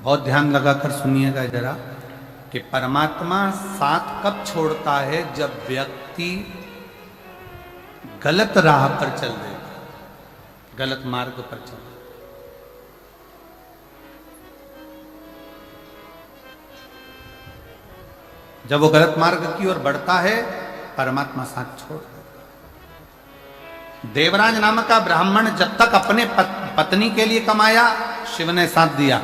बहुत ध्यान लगाकर सुनिएगा जरा कि परमात्मा साथ कब छोड़ता है, जब व्यक्ति गलत राह पर चल रहे, गलत मार्ग पर चल रहे। जब वो गलत मार्ग की ओर बढ़ता है, परमात्मा साथ छोड़ देता। देवराज नामक का ब्राह्मण जब तक अपने पत्नी के लिए कमाया, शिव ने साथ दिया।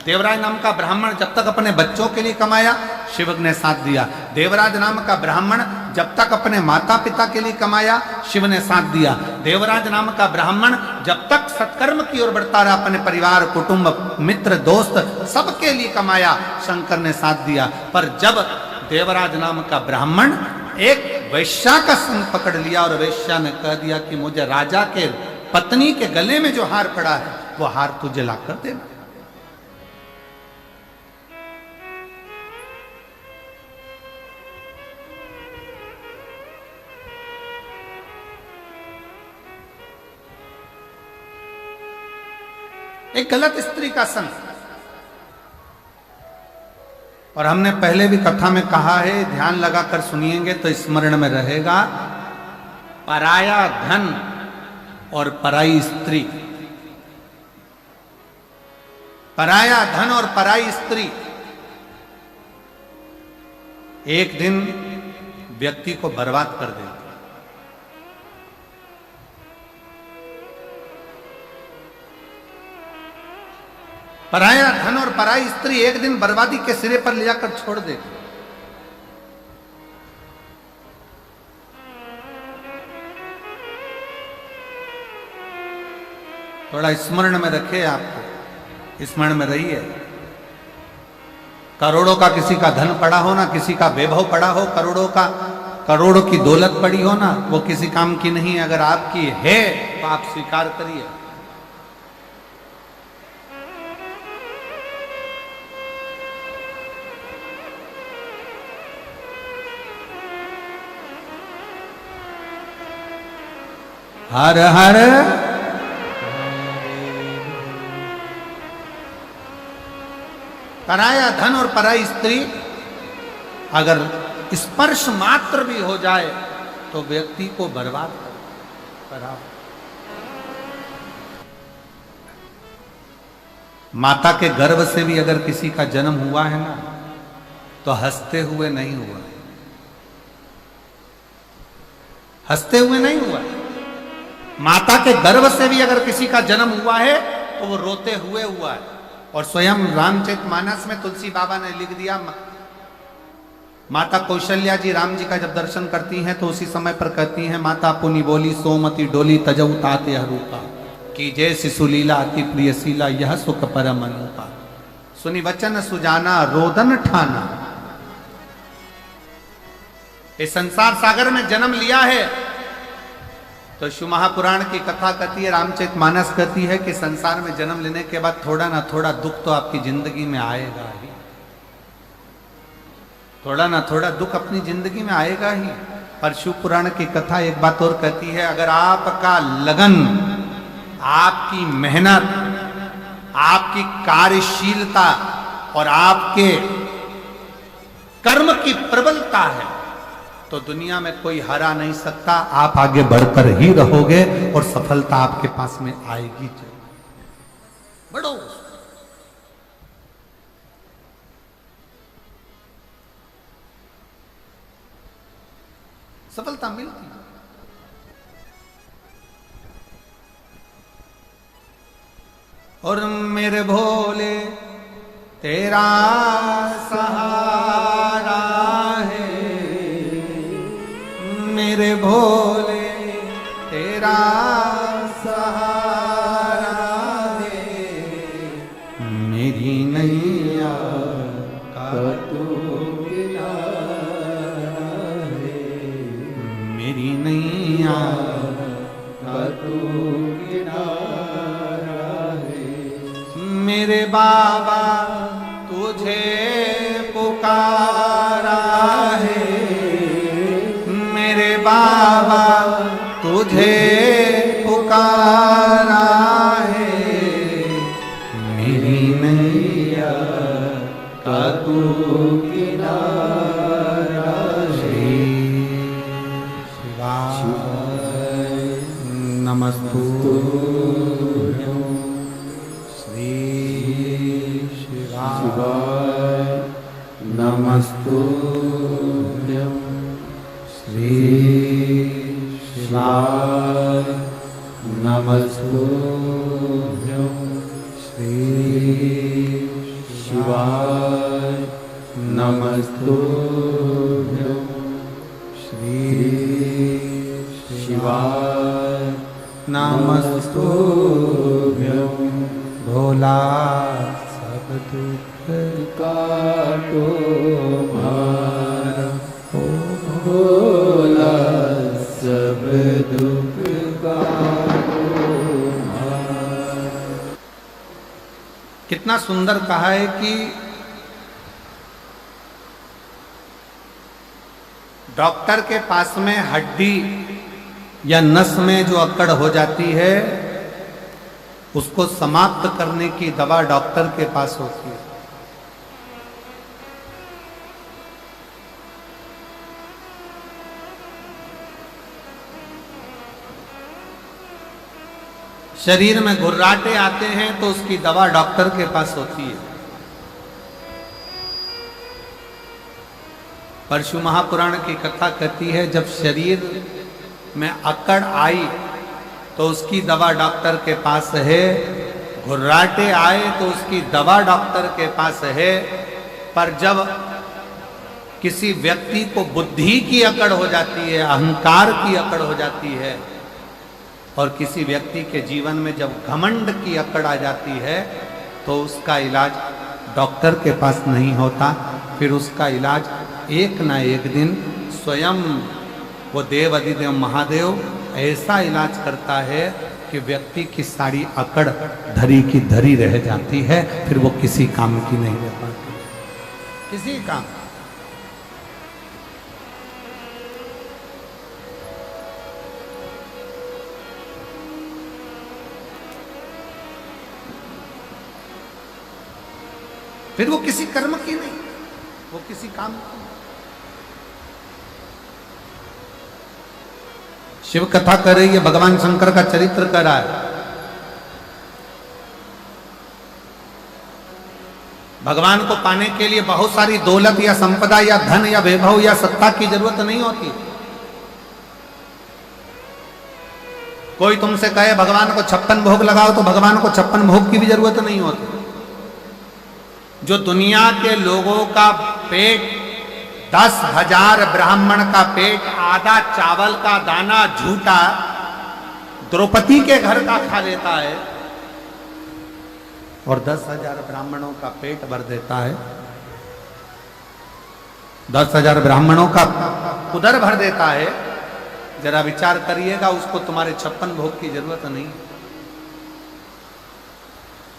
देवराज नाम का ब्राह्मण जब तक अपने बच्चों के लिए कमाया, शिव ने साथ दिया। देवराज नाम का ब्राह्मण जब तक अपने माता पिता के लिए कमाया, शिव ने साथ दिया। देवराज नाम का ब्राह्मण जब तक सत्कर्म की ओर बढ़ता रहा, अपने परिवार, कुटुंब, मित्र, दोस्त सबके लिए कमाया, शंकर ने साथ दिया। पर जब देवराज नाम का ब्राह्मण एक वैश्या का संग पकड़ लिया और वैश्या ने कह दिया कि मुझे राजा के पत्नी के गले में जो हार पड़ा है, वो हार तुझे लाकर देना। एक गलत स्त्री का संग। और हमने पहले भी कथा में कहा है, ध्यान लगाकर सुनिएंगे तो स्मरण में रहेगा, पराया धन और पराई स्त्री, पराया धन और पराई स्त्री एक दिन व्यक्ति को बर्बाद कर देती। पराया धन और पराई स्त्री एक दिन बर्बादी के सिरे पर ले जाकर छोड़ देती। थोड़ा स्मरण में रखे, आपको स्मरण में रहिए। करोड़ों का किसी का धन पड़ा हो ना, किसी का वैभव पड़ा हो, करोड़ों की दौलत पड़ी हो ना, वो किसी काम की नहीं। अगर आपकी है तो आप स्वीकार करिए। हर हर पराया धन और पराई स्त्री अगर स्पर्श मात्र भी हो जाए तो व्यक्ति को बर्बाद करा। माता के गर्भ से भी अगर किसी का जन्म हुआ है ना, तो हंसते हुए नहीं हुआ, हंसते हुए नहीं हुआ। माता के गर्भ से भी अगर किसी का जन्म हुआ है तो वो रोते हुए हुआ है। और स्वयं रामचरितमानस में तुलसी बाबा ने लिख दिया, माता कौशल्या जी राम जी का जब दर्शन करती हैं तो उसी समय पर कहती हैं, माता पुनि बोली सोमति डोली तजऊ ताते हरूपा की जय शिशुलीला अति प्रियशीला यह सुख परम अनुपा। सुनी वचन सुजाना रोदन ठाना। इस संसार सागर में जन्म लिया है तो शिव महापुराण की कथा कहती है, रामचरितमानस कहती है कि संसार में जन्म लेने के बाद थोड़ा ना थोड़ा दुख तो आपकी जिंदगी में आएगा ही, थोड़ा ना थोड़ा दुख अपनी जिंदगी में आएगा ही। पर शिव पुराण की कथा एक बात और कहती है, अगर आपका लगन, आपकी मेहनत, आपकी कार्यशीलता और आपके कर्म की प्रबलता है तो दुनिया में कोई हरा नहीं सकता। आप आगे बढ़कर ही रहोगे और सफलता आपके पास में आएगी। बढ़ो। सफलता मिलती है। और मेरे भोले तेरा सहारा है, मेरे भोले तेरा सहारा है, मेरी नैया का तू किनारा है, मेरी नैया का तू किनारा है। मेरे बाबा तुझे पुकारा है, मेरे बाबा तुझे पुकारा है, मेरी नैया का तू किनारा श्री शिवाय नमस्तुभ्यं श्री शिवाय नमस्तुभ्यं श्री शिवाय नमस्तुभ्यं श्री शिवाय नमस्तुभ्यं श्री शिवाय नमस्तुभ्यं भोला सब दुख काटो मारा ओ भोला सब दुख काटो मारा। कितना सुंदर कहा है कि डॉक्टर के पास में हड्डी या नस में जो अकड़ हो जाती है उसको समाप्त करने की दवा डॉक्टर के पास होती है। शरीर में घुर्राटे आते हैं तो उसकी दवा डॉक्टर के पास होती है। परशु महापुराण की कथा कहती है जब शरीर में अकड़ आई तो उसकी दवा डॉक्टर के पास है, घुर्राटे आए तो उसकी दवा डॉक्टर के पास है। पर जब किसी व्यक्ति को बुद्धि की अकड़ हो जाती है, अहंकार की अकड़ हो जाती है और किसी व्यक्ति के जीवन में जब घमंड की अकड़ आ जाती है तो उसका इलाज डॉक्टर के पास नहीं होता। फिर उसका इलाज एक ना एक दिन स्वयं वो देव अधिदेव महादेव ऐसा इलाज करता है कि व्यक्ति की सारी अकड़ धरी की धरी रह जाती है, फिर वो किसी काम की नहीं रह पाती, किसी काम। फिर वो किसी कर्म की नहीं, वो किसी काम की। शिव कथा कर रही है, भगवान शंकर का चरित्र कर रहा है। भगवान को पाने के लिए बहुत सारी दौलत या संपदा या धन या वैभव या सत्ता की जरूरत नहीं होती। कोई तुमसे कहे भगवान को 56 भोग लगाओ तो भगवान को 56 भोग की भी जरूरत नहीं होती। जो दुनिया के लोगों का पेट 10,000 ब्राह्मण का पेट आधा चावल का दाना झूठा द्रौपदी के घर का खा लेता है और 10,000 ब्राह्मणों का पेट भर देता है, 10,000 ब्राह्मणों का उदर भर देता है, जरा विचार करिएगा, उसको तुम्हारे 56 भोग की जरूरत नहीं।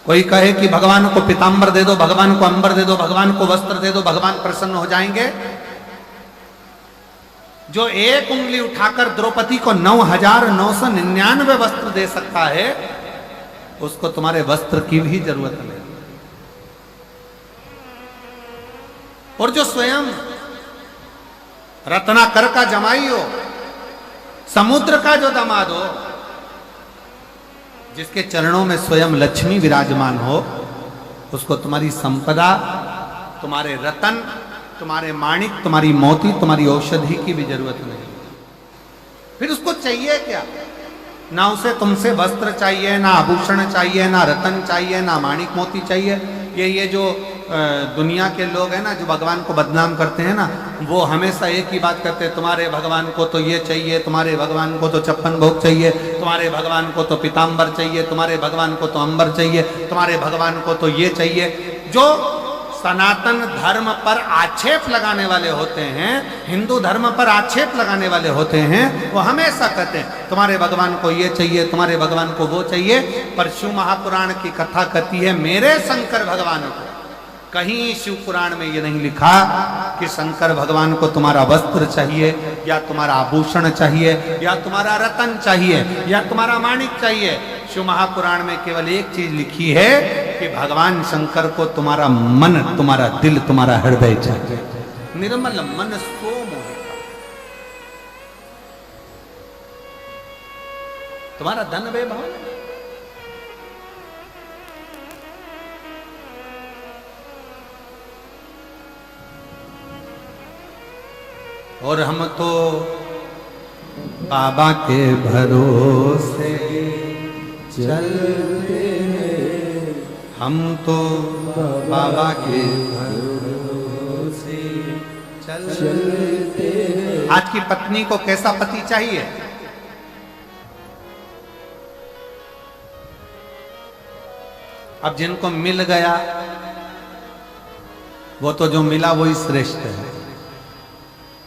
कोई कहे कि भगवान को पीतांबर दे दो, भगवान को अंबर दे दो, भगवान को वस्त्र दे दो, भगवान प्रसन्न हो जाएंगे। जो एक उंगली उठाकर द्रौपदी को 9,999 वस्त्र दे सकता है, उसको तुम्हारे वस्त्र की भी जरूरत नहीं। और जो स्वयं रत्नाकर का जमाई हो, समुद्र का जो दामाद हो, जिसके चरणों में स्वयं लक्ष्मी विराजमान हो, उसको तुम्हारी संपदा, तुम्हारे रतन, तुम्हारे माणिक, तुम्हारी मोती, तुम्हारी औषधि की भी जरूरत नहीं। फिर उसको चाहिए क्या? ना उसे तुमसे वस्त्र चाहिए, ना आभूषण चाहिए, ना रतन चाहिए, ना माणिक मोती चाहिए। ये जो दुनिया के लोग हैं ना, जो भगवान को बदनाम करते हैं ना, वो हमेशा एक ही बात करते हैं, तुम्हारे भगवान को तो ये चाहिए, तुम्हारे भगवान को तो 56 भोग चाहिए, तुम्हारे भगवान को तो पीतांबर चाहिए, तुम्हारे भगवान को तो अंबर चाहिए, तुम्हारे भगवान को तो ये चाहिए। जो सनातन धर्म पर आक्षेप लगाने वाले होते हैं, हिंदू धर्म पर आक्षेप लगाने वाले होते हैं, वो हमेशा कहते हैं तुम्हारे भगवान को ये चाहिए, तुम्हारे भगवान को वो चाहिए। पर शिव महापुराण की कथा कहती है मेरे शंकर भगवान को, कहीं शिव पुराण में ये नहीं लिखा कि शंकर भगवान को तुम्हारा वस्त्र चाहिए या तुम्हारा आभूषण चाहिए या तुम्हारा रतन चाहिए या तुम्हारा माणिक चाहिए। शिव महापुराण में केवल एक चीज लिखी है कि कि भगवान शंकर को तुम्हारा मन, तुम्हारा दिल, तुम्हारा हृदय चाहिए। निर्मल मन सो मोहि पावा। तुम्हारा धन वैभव नहीं। और हम तो बाबा के भरोसे चलते हैं, हम तो बाबा के भरोसे चलते हैं। आज की पत्नी को कैसा पति चाहिए? अब जिनको मिल गया वो तो जो मिला वही श्रेष्ठ है।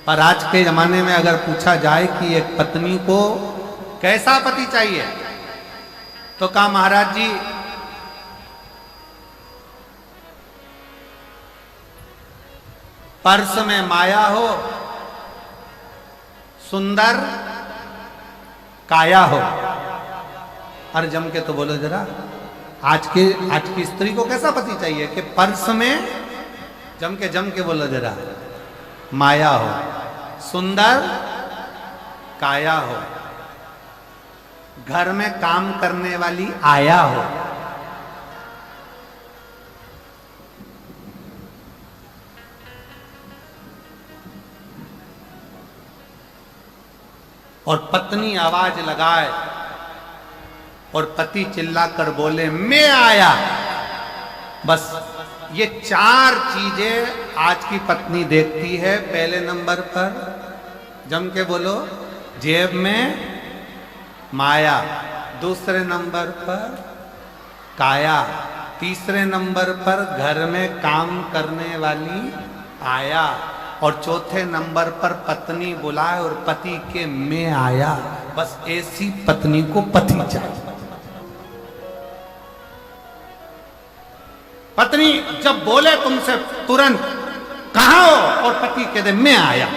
पर आज के जमाने में अगर पूछा जाए कि एक पत्नी को कैसा पति चाहिए, तो कहा महाराज जी पर्स में माया हो, सुंदर काया हो। अरे जम के तो बोलो जरा, आज की स्त्री को कैसा पति चाहिए कि पर्स में जम के बोलो जरा, माया हो, सुंदर काया हो, घर में काम करने वाली आया हो। और पत्नी आवाज लगाए और पति चिल्लाकर बोले मैं आया। बस ये चार चीजें आज की पत्नी देखती है। पहले नंबर पर जम के बोलो, जेब में माया, दूसरे नंबर पर काया, तीसरे नंबर पर घर में काम करने वाली आया, और चौथे नंबर पर पत्नी बुलाए और पति के मैं आया। बस ऐसी पत्नी को पति चाहिए। पत्नी जब बोले तुमसे तुरंत कहाँ हो, और पति कह दे मैं आया।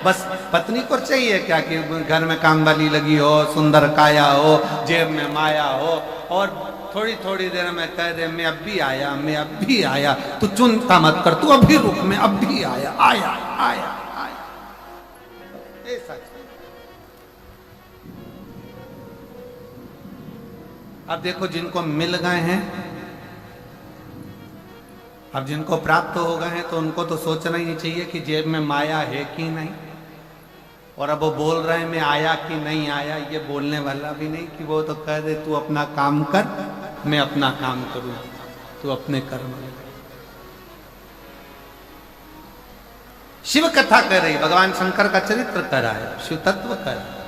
बस पत्नी को चाहिए क्या कि घर में काम वाली लगी हो, सुंदर काया हो, जेब में माया हो, और थोड़ी थोड़ी देर में कह दे मैं अब भी आया, मैं अब भी आया, तू चिंता मत कर, तू अभी रुक, मैं अब भी आया आया आया आया। ऐसा अब देखो जिनको मिल गए हैं, अब जिनको प्राप्त हो गए हैं, तो उनको तो सोचना ही नहीं चाहिए कि जेब में माया है कि नहीं। और अब वो बोल रहे हैं मैं आया कि नहीं आया, ये बोलने वाला भी नहीं कि वो तो कह दे तू अपना काम कर, मैं अपना काम करूं, तू अपने कर्म। शिव कथा कर रही, भगवान शंकर का चरित्र कर रहा है, शिव तत्व कर रहा है।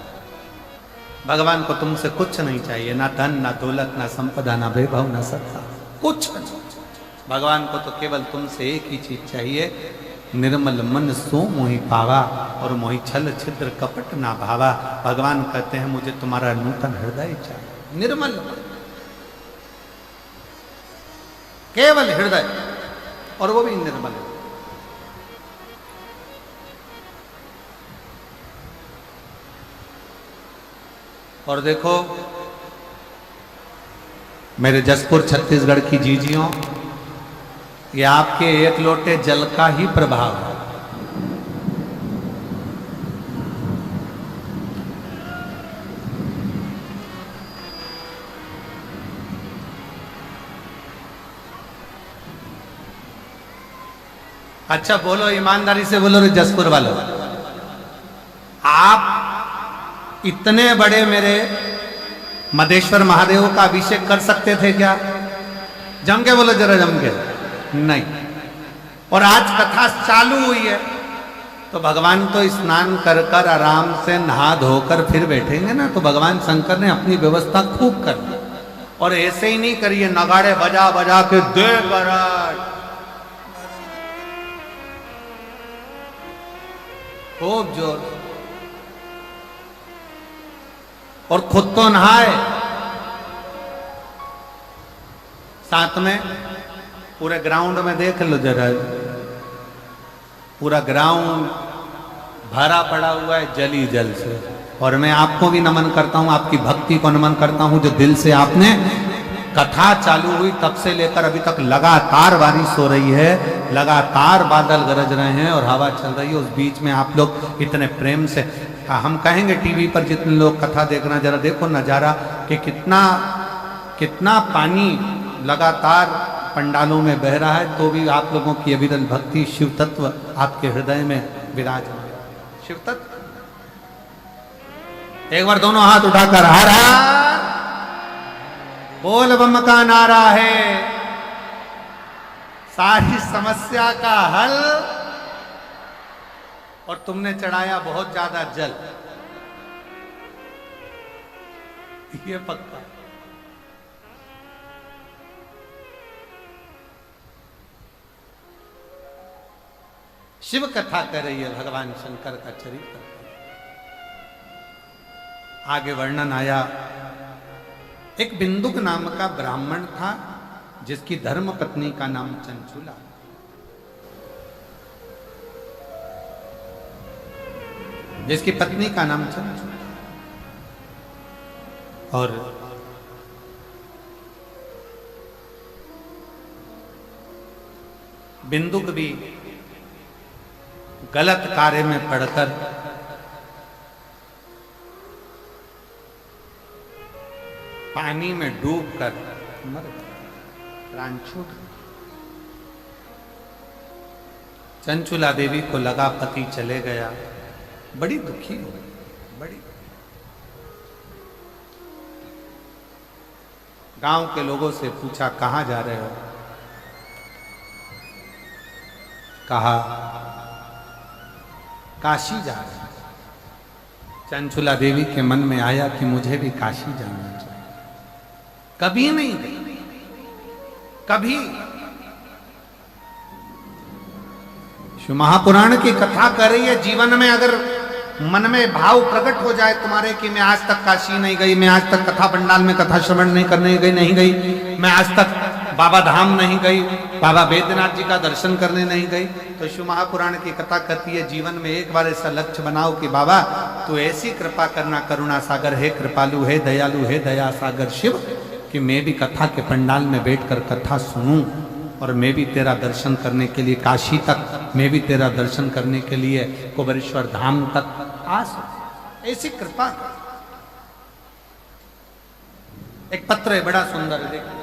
भगवान को तुमसे कुछ नहीं चाहिए, ना धन, ना दौलत, ना संपदा, ना वैभव, ना सत्ता, कुछ नहीं। भगवान को तो केवल तुमसे एक ही चीज चाहिए, निर्मल मन सो मोहि पावा, और मोहि छल छिद्र कपट ना भावा। भगवान कहते हैं मुझे तुम्हारा नूतन हृदय चाहिए, निर्मल मन, केवल हृदय, और वो भी निर्मल। और देखो मेरे जसपुर छत्तीसगढ़ की जीजियों, ये आपके एक लोटे जल का ही प्रभाव है। अच्छा बोलो, ईमानदारी से बोलो रे जसपुर वालों, आप इतने बड़े मेरे मदेश्वर महादेव का अभिषेक कर सकते थे क्या? जम के बोलो जरा, जम के। नहीं। और आज कथा चालू हुई है तो भगवान तो स्नान कर कर आराम से नहा धोकर फिर बैठेंगे ना, तो भगवान शंकर ने अपनी व्यवस्था खूब कर दी। और ऐसे ही नहीं करिए नगाड़े बजा बजा के दे गराज, खूब जोर, और खुद तो नहाए, साथ में पूरे ग्राउंड में देख लो जरा, पूरा ग्राउंड भरा पड़ा हुआ है जल ही जल से। और मैं आपको भी नमन करता हूं, आपकी भक्ति को नमन करता हूं जो दिल से आपने कथा चालू हुई तब से लेकर अभी तक लगातार बारिश हो रही है, लगातार बादल गरज रहे हैं और हवा चल रही है। उस बीच में आप लोग इतने प्रेम से, हम कहेंगे टीवी पर जितने लोग कथा देखना, जरा देखो नजारा कि कितना कितना पानी लगातार पंडालों में बह रहा है, तो भी आप लोगों की अविरल भक्ति, शिव तत्व आपके हृदय में विराजमान। शिव तत्व, एक बार दोनों हाथ उठाकर हर हर बोल बम का नारा है सारी समस्या का हल। और तुमने चढ़ाया बहुत ज्यादा जल, ये पक्का। शिव कथा कर रही है भगवान शंकर का चरित्र। आगे वर्णन आया, एक बिंदुक नाम का ब्राह्मण था जिसकी धर्म पत्नी का नाम चंचुला। जिसकी पत्नी का नाम चंचुला। और बिंदुक भी गलत कार्य में पड़कर पानी में डूबकर मर गया, प्राण छूट गया। चंचुला देवी को लगा पति चले गया, बड़ी दुखी हो गई, बड़ी। गांव के लोगों से पूछा कहां जा रहे हो? कहा काशी जा रहे हैं। चंचुला देवी के मन में आया कि मुझे भी काशी जाना चाहिए। कभी नहीं गई, कभी। शिव महापुराण की कथा कर रही है, जीवन में अगर मन में भाव प्रकट हो जाए तुम्हारे कि मैं आज तक काशी नहीं गई, मैं आज तक कथा पंडाल में कथा श्रवण नहीं करने गई, नहीं गई, मैं आज तक बाबा धाम नहीं गई, बाबा बैद्यनाथ जी का दर्शन करने नहीं गई, तो शिव महापुराण की कथा कहती है जीवन में एक बार ऐसा लक्ष्य बनाओ कि बाबा तू ऐसी कृपा करना, करुणा सागर, हे कृपालु, हे दयालु, हे दया सागर शिव, कि मैं भी कथा के पंडाल में बैठकर कथा सुनूं और मैं भी तेरा दर्शन करने के लिए काशी तक, मैं भी तेरा दर्शन करने के लिए कुबेरेश्वर धाम तक आ सकूं। ऐसी कृपा। एक पत्र है बड़ा सुंदर, देखिए।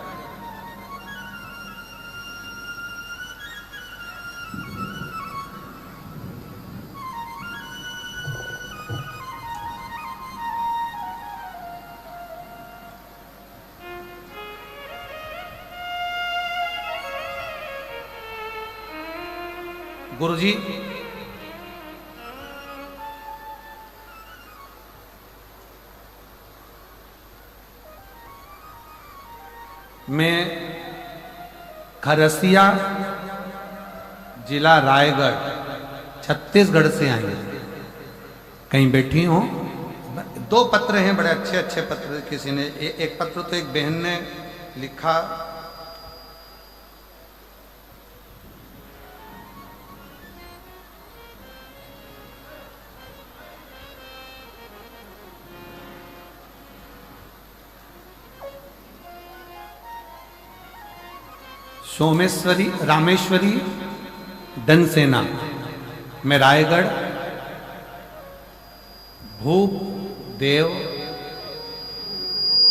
गुरुजी, मैं खरसिया जिला रायगढ़ छत्तीसगढ़ से आई हूं। कहीं बैठी हूं। दो पत्र हैं, बड़े अच्छे अच्छे पत्र। किसी ने एक पत्र तो एक बहन ने लिखा, सोमेश्वरी रामेश्वरी डनसेना में रायगढ़ भूप देव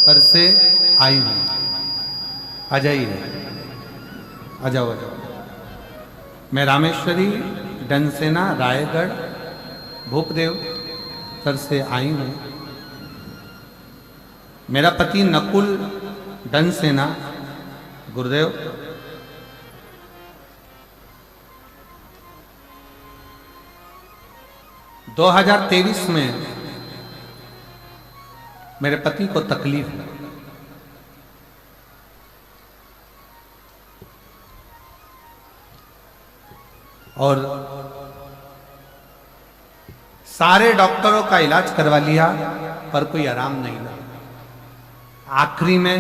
पर से आई हूं। आ जाइए, आ जाओ, आ जाओ। मैं रामेश्वरी डनसेना रायगढ़ भूपदेव पर से आई हूं। मेरा पति नकुल डनसेना, गुरुदेव, 2023 में मेरे पति को तकलीफ हुई और सारे डॉक्टरों का इलाज करवा लिया पर कोई आराम नहीं लगा। आखिरी में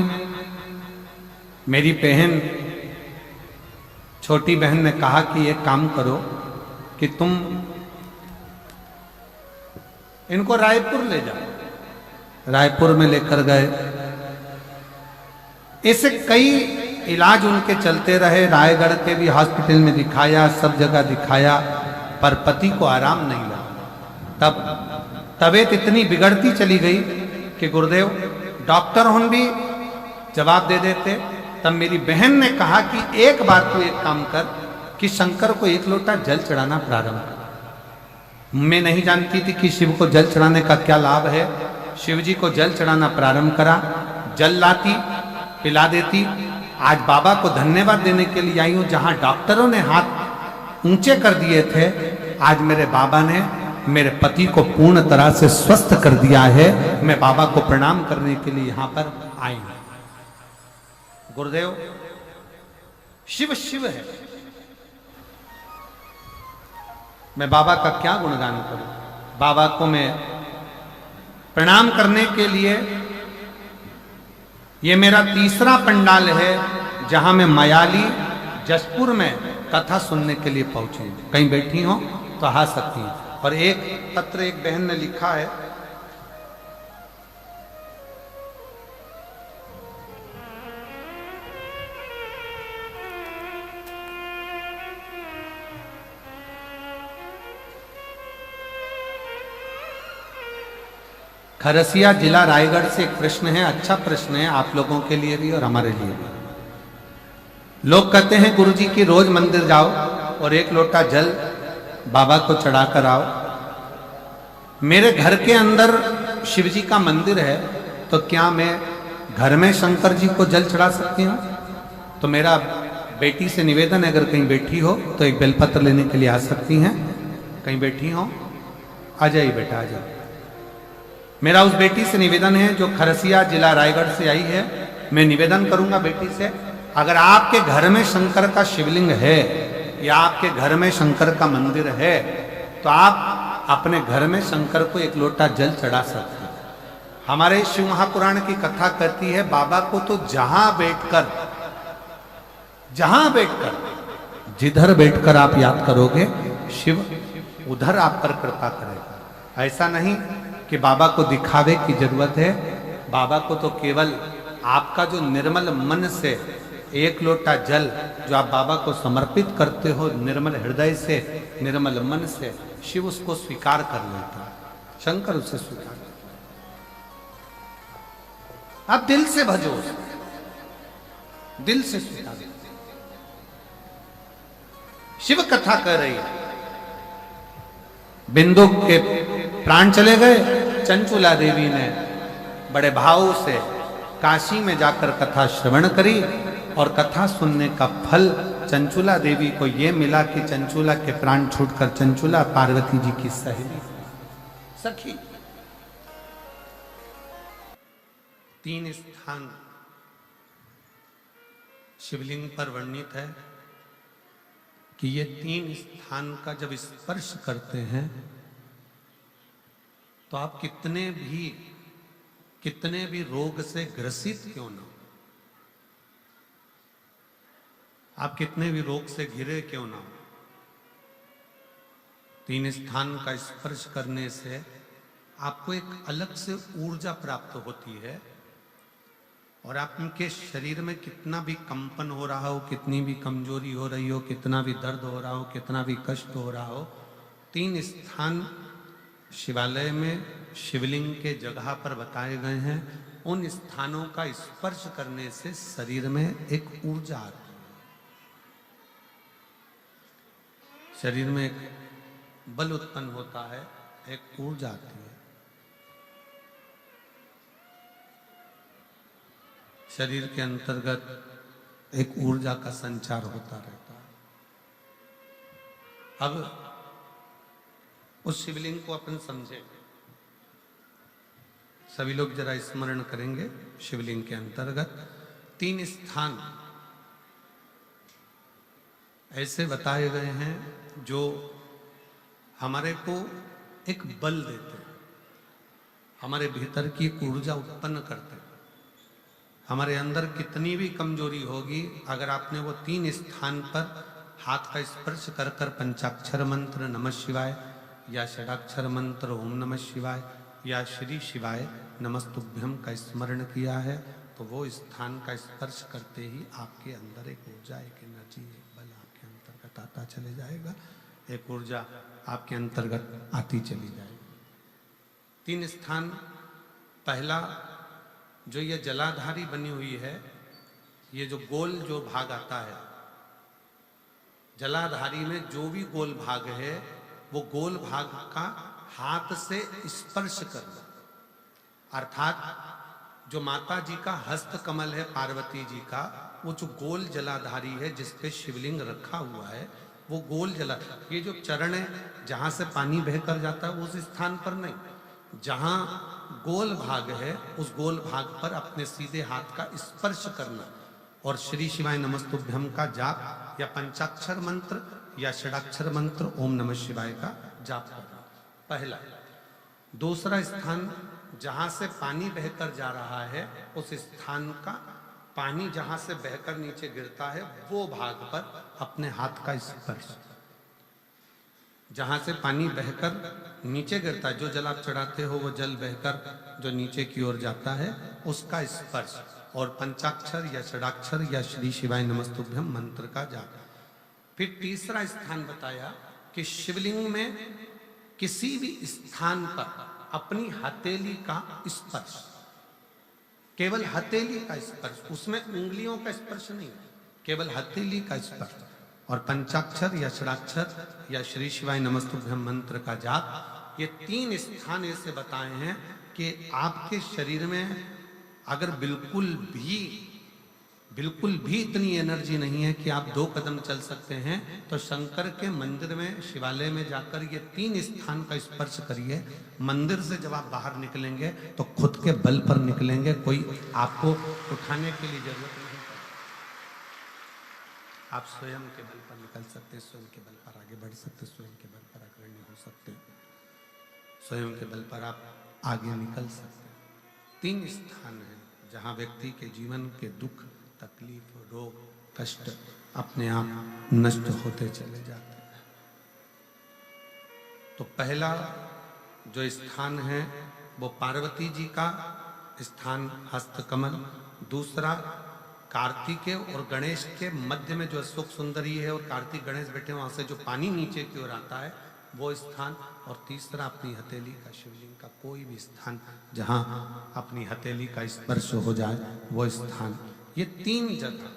मेरी बहन, छोटी बहन ने कहा कि एक काम करो कि तुम इनको रायपुर ले जाओ। रायपुर में लेकर गए। ऐसे कई इलाज उनके चलते रहे, रायगढ़ के भी हॉस्पिटल में दिखाया, सब जगह दिखाया, पर पति को आराम नहीं लगा। तब तबीयत इतनी बिगड़ती चली गई कि गुरुदेव डॉक्टर हम भी जवाब दे देते। तब मेरी बहन ने कहा कि एक बार तू एक काम कर कि शंकर को एक लोटा जल चढ़ाना प्रारंभ कर। मैं नहीं जानती थी कि शिव को जल चढ़ाने का क्या लाभ है। शिव जी को जल चढ़ाना प्रारंभ करा, जल लाती, पिला देती। आज बाबा को धन्यवाद देने के लिए आई हूं, जहां डॉक्टरों ने हाथ ऊंचे कर दिए थे, आज मेरे बाबा ने मेरे पति को पूर्ण तरह से स्वस्थ कर दिया है। मैं बाबा को प्रणाम करने के लिए यहां पर आई हूं। गुरुदेव शिव शिव है, मैं बाबा का क्या गुणगान करूं। बाबा को मैं प्रणाम करने के लिए, ये मेरा तीसरा पंडाल है जहां मैं मयाली जसपुर में कथा सुनने के लिए पहुंची। कहीं बैठी हो तो आ सकती हैं। और एक पत्र एक बहन ने लिखा है, खरसिया जिला रायगढ़ से एक प्रश्न है, अच्छा प्रश्न है आप लोगों के लिए भी और हमारे लिए भी। लोग कहते हैं गुरुजी की रोज मंदिर जाओ और एक लोटा जल बाबा को चढ़ा कर आओ। मेरे घर के अंदर शिव जी का मंदिर है, तो क्या मैं घर में शंकर जी को जल चढ़ा सकती हूँ? तो मेरा बेटी से निवेदन है, अगर कहीं बैठी हो तो एक बेलपत्र लेने के लिए आ सकती हैं। कहीं बैठी हो आ जाइए बेटा, आ जाइए। मेरा उस बेटी से निवेदन है जो खरसिया जिला रायगढ़ से आई है। मैं निवेदन करूंगा बेटी से, अगर आपके घर में शंकर का शिवलिंग है या आपके घर में शंकर का मंदिर है, तो आप अपने घर में शंकर को एक लोटा जल चढ़ा सकते हैं। हमारे शिव महापुराण की कथा कहती है, बाबा को तो जहां बैठकर जिधर बैठकर आप याद करोगे, शिव उधर आप पर कृपा करेगा। ऐसा नहीं कि बाबा को दिखावे की जरूरत है। बाबा को तो केवल आपका जो निर्मल मन से एक लोटा जल जो आप बाबा को समर्पित करते हो, निर्मल हृदय से, निर्मल मन से, शिव उसको स्वीकार कर लेता है, शंकर उसे स्वीकार करता है। आप दिल से भजो, दिल से स्वीकार करो। शिव कथा कर रही है, बिंदु के प्राण चले गए, चंचुला देवी ने बड़े भाव से काशी में जाकर कथा श्रवण करी और कथा सुनने का फल चंचुला देवी को यह मिला कि चंचुला के प्राण छूटकर चंचुला पार्वती जी की सहेली सखी। 3 स्थान शिवलिंग पर वर्णित है कि ये 3 स्थान का जब स्पर्श करते हैं तो आप कितने भी रोग से ग्रसित क्यों ना हो, आप कितने भी रोग से घिरे क्यों ना हो, 3 स्थान का स्पर्श करने से आपको एक अलग से ऊर्जा प्राप्त होती है। और आपके शरीर में कितना भी कंपन हो रहा हो, कितनी भी कमजोरी हो रही हो, कितना भी दर्द हो रहा हो, कितना भी कष्ट हो रहा हो, 3 स्थान शिवालय में शिवलिंग के जगह पर बताए गए हैं। उन स्थानों का स्पर्श करने से शरीर में एक ऊर्जा आती है, शरीर में एक बल उत्पन्न होता है, एक ऊर्जा आती है। शरीर के अंतर्गत एक ऊर्जा का संचार होता रहता है। अब उस शिवलिंग को अपन समझे, सभी लोग जरा स्मरण करेंगे। शिवलिंग के अंतर्गत 3 स्थान ऐसे बताए गए हैं जो हमारे को एक बल देते हैं, हमारे भीतर की ऊर्जा उत्पन्न करते हैं। हमारे अंदर कितनी भी कमजोरी होगी, अगर आपने वो 3 स्थान पर हाथ का स्पर्श कर कर पंचाक्षर मंत्र नमः शिवाय या षडाक्षर मंत्र ओम नमः शिवाय या श्री शिवाय नमस्तुभ्यम का स्मरण किया है, तो वो स्थान का स्पर्श करते ही आपके अंदर एक ऊर्जा, एक एनर्जी, एक बल आपके अंतर्गत आता चले जाएगा, एक ऊर्जा आपके अंतर्गत आती चली जाएगी। 3 स्थान, पहला जो ये जलाधारी बनी हुई है, ये जो गोल जो भाग आता है, जलाधारी में जो भी गोल भाग है वो गोल भाग का हाथ से स्पर्श करना, अर्थात जो माता जी का हस्त कमल है पार्वती जी का, वो जो गोल जलाधारी है जिस पे शिवलिंग रखा हुआ है, वो गोल जला, ये जो चरण है जहां से पानी बहकर जाता है उस स्थान पर नहीं, जहां गोल भाग है उस गोल भाग पर अपने सीधे हाथ का स्पर्श करना और श्री शिवाय नमस्तुभ्यम का जाप या पंचाक्षर मंत्र या षडाक्षर मंत्र ओम नमः शिवाय का जाप करना, पहला। दूसरा स्थान, जहां से पानी बहकर जा रहा है उस स्थान का पानी जहां से बहकर नीचे गिरता है वो भाग पर अपने हाथ का स्पर्श, जहां से पानी बहकर नीचे गिरता है, जो जल आप चढ़ाते हो वो जल बहकर जो नीचे की ओर जाता है उसका स्पर्श, और पंचाक्षर या षडाक्षर या श्री शिवाय नमस्तुभ्यम मंत्र का जाप। फिर तीसरा स्थान बताया कि शिवलिंग में किसी भी स्थान पर अपनी हथेली का स्पर्श, केवल हथेली का स्पर्श, उसमें उंगलियों का स्पर्श नहीं, केवल हथेली का स्पर्श, और पंचाक्षर या षडाक्षर या श्री शिवाय नमस्तुभ्यम मंत्र का जाप। ये 3 स्थान ऐसे बताए हैं कि आपके शरीर में अगर बिल्कुल भी इतनी एनर्जी नहीं है कि आप 2 कदम चल सकते हैं, तो शंकर के मंदिर में, शिवालय में जाकर ये 3 स्थान का स्पर्श करिए। मंदिर से जब आप बाहर निकलेंगे तो खुद के बल पर निकलेंगे, कोई आपको उठाने के लिए जरूरत नहीं। आप स्वयं के बल पर निकल सकते हैं, स्वयं के बल पर आगे बढ़ सकते हैं, स्वयं के बल पर अग्रणी हो सकते हैं, स्वयं के बल पर आप आगे निकल सकते हैं। 3 स्थान हैं जहां व्यक्ति के जीवन के दुख, तकलीफ, रोग, कष्ट अपने आप नष्ट होते चले जाते हैं। तो पहला जो स्थान है वो पार्वती जी का स्थान हस्तकमल, दूसरा कार्तिकेय और गणेश के मध्य में जो अशोक सुंदरी है और कार्तिक गणेश बैठे वहां से जो पानी नीचे की ओर आता है वो स्थान, और तीसरा अपनी हथेली का, शिवलिंग का कोई भी स्थान जहां अपनी हथेली का स्पर्श हो जाए वो स्थान। ये 3 जगह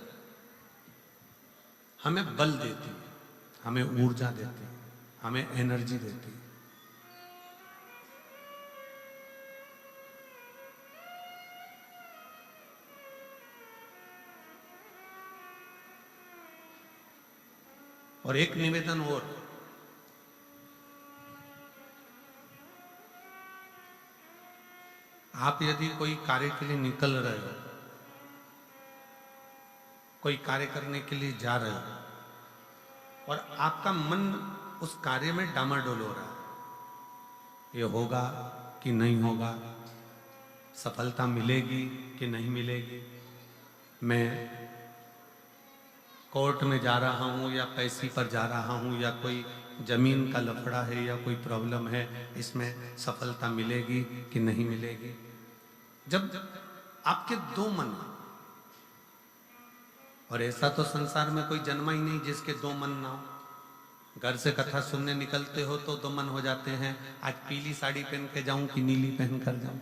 हमें बल देती है, हमें ऊर्जा देती है, हमें एनर्जी देती है। और एक निवेदन और, आप यदि कोई कार्य के लिए निकल रहे हो, कोई कार्य करने के लिए जा रहे हो और आपका मन उस कार्य में डामाडोल हो रहा है, ये होगा कि नहीं होगा, सफलता मिलेगी कि नहीं मिलेगी, मैं कोर्ट में जा रहा हूँ या पैसी पर जा रहा हूँ, या कोई जमीन का लफड़ा है या कोई प्रॉब्लम है, इसमें सफलता मिलेगी कि नहीं मिलेगी। जब आपके 2 मन, और ऐसा तो संसार में कोई जन्मा ही नहीं जिसके 2 मन ना हो। घर से कथा सुनने निकलते हो तो 2 मन हो जाते हैं, आज पीली साड़ी पहन के जाऊं कि नीली पहन कर जाऊं,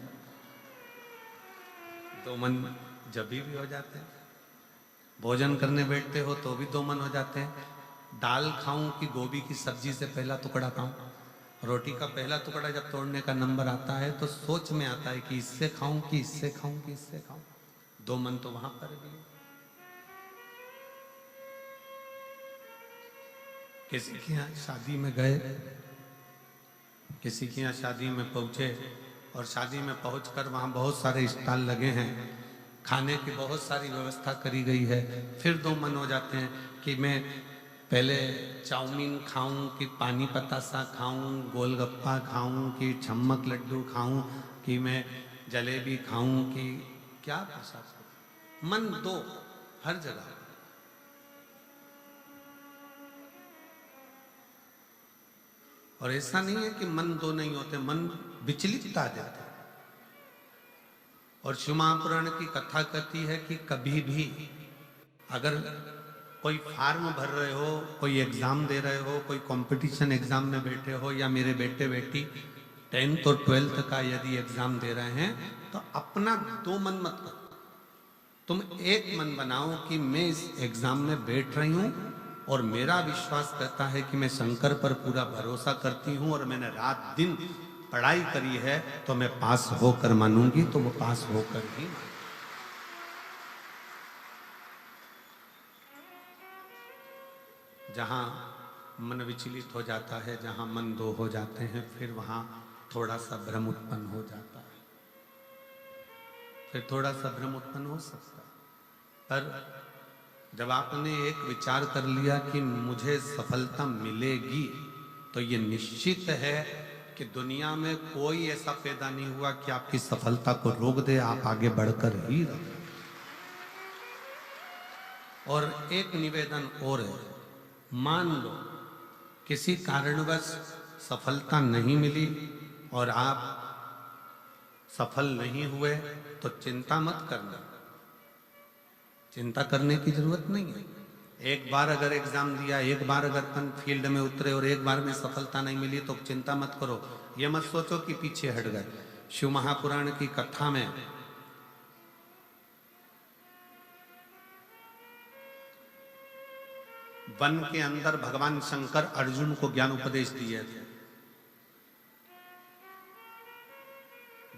2 मन जब भी हो जाते हैं। भोजन करने बैठते हो तो भी 2 मन हो जाते हैं, दाल खाऊं कि गोभी की सब्जी से पहला टुकड़ा खाऊं, रोटी का पहला टुकड़ा जब तोड़ने का नंबर आता है तो सोच में आता है कि इससे खाऊं कि इससे खाऊं कि इससे खाऊं, 2 मन तो वहां पर भी। किसी के यहाँ शादी में गए, किसी के यहाँ शादी में पहुंचे और शादी में पहुंचकर वहां बहुत सारे स्टॉल लगे हैं, खाने की बहुत सारी व्यवस्था करी गई है, फिर 2 मन हो जाते हैं कि मैं पहले चाउमीन खाऊं कि पानी पतासा खाऊं, गोलगप्पा खाऊं कि छम्मक लड्डू खाऊं, कि मैं जलेबी खाऊं कि क्या प्रसाद। मन 2 हर जगह। और ऐसा नहीं है कि मन 2 नहीं होते, मन विचलितता देते हैं। और शिव महापुराण की कथा कहती है कि कभी भी अगर कोई फॉर्म भर रहे हो, कोई एग्जाम दे रहे हो, कोई कंपटीशन एग्जाम में बैठे हो, या मेरे बेटे बेटी 10th और 12th का यदि एग्जाम दे रहे हैं, तो अपना दो मन मत करो। तुम एक मन बनाओ कि मैं इस एग्जाम में बैठ रही हूं और मेरा विश्वास कहता है कि मैं शंकर पर पूरा भरोसा करती हूं और मैंने रात दिन पढ़ाई करी है, तो मैं पास होकर मानूंगी, तो वो पास होकर ही मानूंगी। जहां मन विचलित हो जाता है, जहां मन दो हो जाते हैं, फिर वहां थोड़ा सा भ्रम उत्पन्न हो जाता है, फिर थोड़ा सा भ्रम उत्पन्न हो सकता है। पर जब आपने एक विचार कर लिया कि मुझे सफलता मिलेगी, तो ये निश्चित है कि दुनिया में कोई ऐसा पैदा नहीं हुआ कि आपकी सफलता को रोक दे, आप आगे बढ़कर ही रहो। और एक निवेदन और है, मान लो किसी कारणवश सफलता नहीं मिली और आप सफल नहीं हुए, तो चिंता मत करना, चिंता करने की जरूरत नहीं है। एक बार अगर एग्जाम दिया, एक बार अगर अपन फील्ड में उतरे और एक बार में सफलता नहीं मिली, तो चिंता मत करो। ये मत सोचो कि पीछे हट गए। शिव महापुराण की कथा में वन के अंदर भगवान शंकर अर्जुन को ज्ञान उपदेश दिए थे।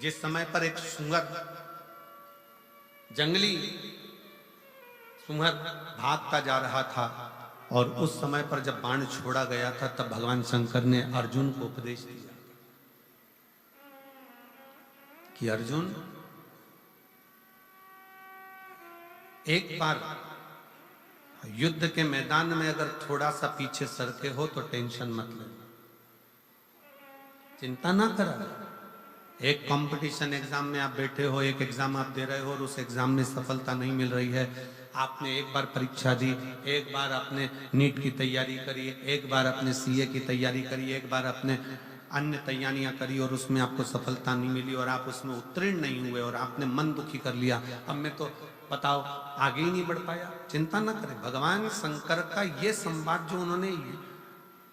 जिस समय पर एक सुअर, जंगली सुअर भागता जा रहा था, और उस समय पर जब बाण छोड़ा गया था, तब भगवान शंकर ने अर्जुन को उपदेश दिया कि अर्जुन, एक बार युद्ध के मैदान में अगर थोड़ा सा पीछे सरके हो तो टेंशन मत लेना, चिंता ना करा। एक कंपटीशन एग्जाम में आप बैठे हो, एक एग्जाम आप दे रहे हो और उस एग्जाम में सफलता नहीं मिल रही है। आपने एक बार परीक्षा दी, एक बार आपने नीट की तैयारी करी, एक बार आपने सीए की तैयारी करी, एक बार आपने अन्य तैयारियां करी और उसमें आपको सफलता नहीं मिली और आप उसमें उत्तीर्ण नहीं हुए और आपने मन दुखी कर लिया। अब मैं तो बताओ आगे ही नहीं बढ़ पाया। चिंता ना करें, भगवान शंकर का ये संवाद जो उन्होंने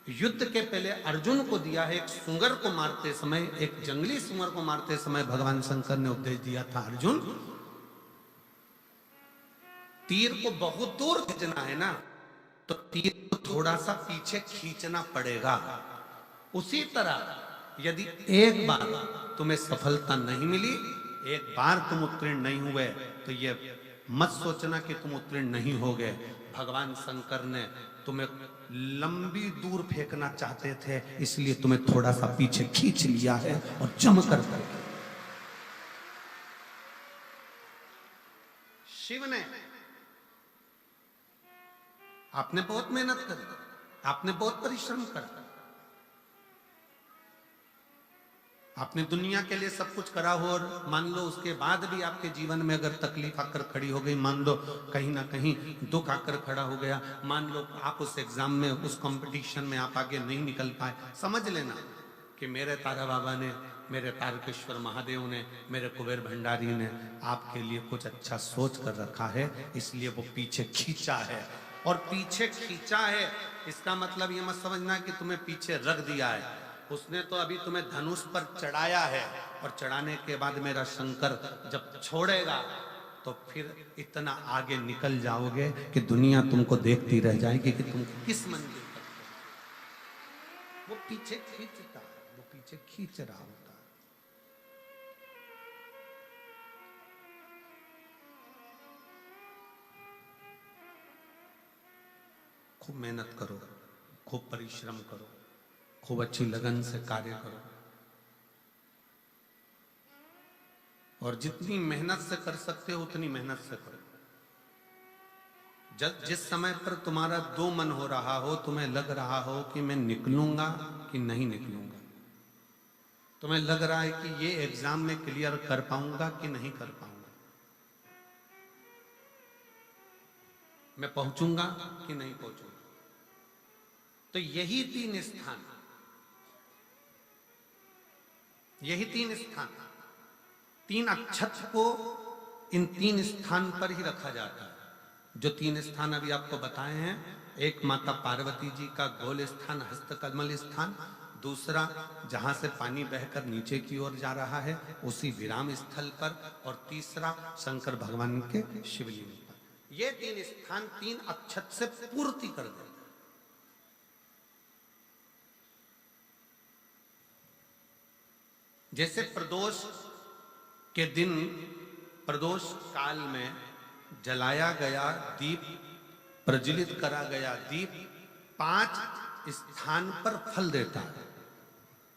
युद्ध के पहले अर्जुन को दिया है, एक सुअर को मारते समय, एक जंगली सुअर को मारते समय भगवान शंकर ने उपदेश दिया था, अर्जुन तीर को बहुत दूर भेजना है ना, तो तीर को थोड़ा सा पीछे खींचना पड़ेगा। उसी तरह यदि एक बार तुम्हें सफलता नहीं मिली, एक बार तुम उत्तीर्ण नहीं हुए, तो ये मत सोचना कि तुम उत्तीर्ण नहीं हो गए। भगवान शंकर ने तुम्हें लंबी दूर फेंकना चाहते थे, इसलिए तुम्हें थोड़ा सा पीछे खींच लिया है और जमकर कर। शिव ने, आपने बहुत मेहनत करी, आपने बहुत परिश्रम करा, आपने दुनिया के लिए सब कुछ करा हो, और मान लो उसके बाद भी आपके जीवन में अगर तकलीफ आकर खड़ी हो गई, मान लो कहीं ना कहीं दुख आकर खड़ा हो गया, मान लो आप उस एग्जाम में, उस कंपटीशन में आप आगे नहीं निकल पाए, समझ लेना कि मेरे तारा बाबा ने, मेरे तारकेश्वर महादेव ने, मेरे कुबेर भंडारी ने आपके लिए कुछ अच्छा सोच कर रखा है, इसलिए वो पीछे खींचा है। और पीछे खींचा है इसका मतलब ये मत समझना कि तुम्हें पीछे रख दिया है। उसने तो अभी तुम्हें धनुष पर चढ़ाया है, और चढ़ाने के बाद मेरा शंकर जब छोड़ेगा तो फिर इतना आगे निकल जाओगे कि दुनिया तुमको देखती रह जाएगी कि तुम किस मंजिल तक। वो पीछे खींचता है, वो पीछे खींच रहा होता है। खूब मेहनत करो, खूब परिश्रम करो, खूब अच्छी लगन से कार्य करो, और जितनी मेहनत से कर सकते हो उतनी मेहनत से करो। जिस समय पर तुम्हारा दो मन हो रहा हो, तुम्हें लग रहा हो कि मैं निकलूंगा कि नहीं निकलूंगा, तुम्हें लग रहा है कि ये एग्जाम में क्लियर कर पाऊंगा कि नहीं कर पाऊंगा, मैं पहुंचूंगा कि नहीं पहुंचूंगा, तो यही तीन स्थान तीन अक्षत को इन तीन स्थान पर ही रखा जाता है। जो तीन स्थान अभी आपको बताए हैं, एक माता पार्वती जी का गोल स्थान हस्तकमल स्थान, दूसरा जहां से पानी बहकर नीचे की ओर जा रहा है उसी विराम स्थल पर, और तीसरा शंकर भगवान के शिवलिंग पर। ये तीन स्थान तीन अक्षत से पूर्ति कर देते। जैसे प्रदोष के दिन, प्रदोष काल में जलाया गया दीप, प्रज्वलित करा गया दीप 5 स्थान पर फल देता है।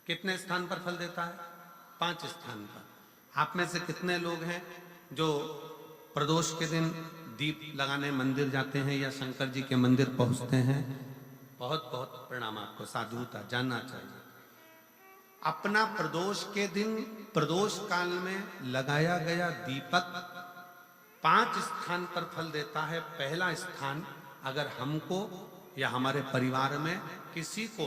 कितने स्थान पर फल देता है? 5 स्थान पर। आप में से कितने लोग हैं जो प्रदोष के दिन दीप लगाने मंदिर जाते हैं या शंकर जी के मंदिर पहुंचते हैं? बहुत बहुत प्रणाम आपको, साधुता जानना चाहिए। अपना प्रदोष के दिन, प्रदोष काल में लगाया गया दीपक 5 स्थान पर फल देता है। पहला स्थान, अगर हमको या हमारे परिवार में किसी को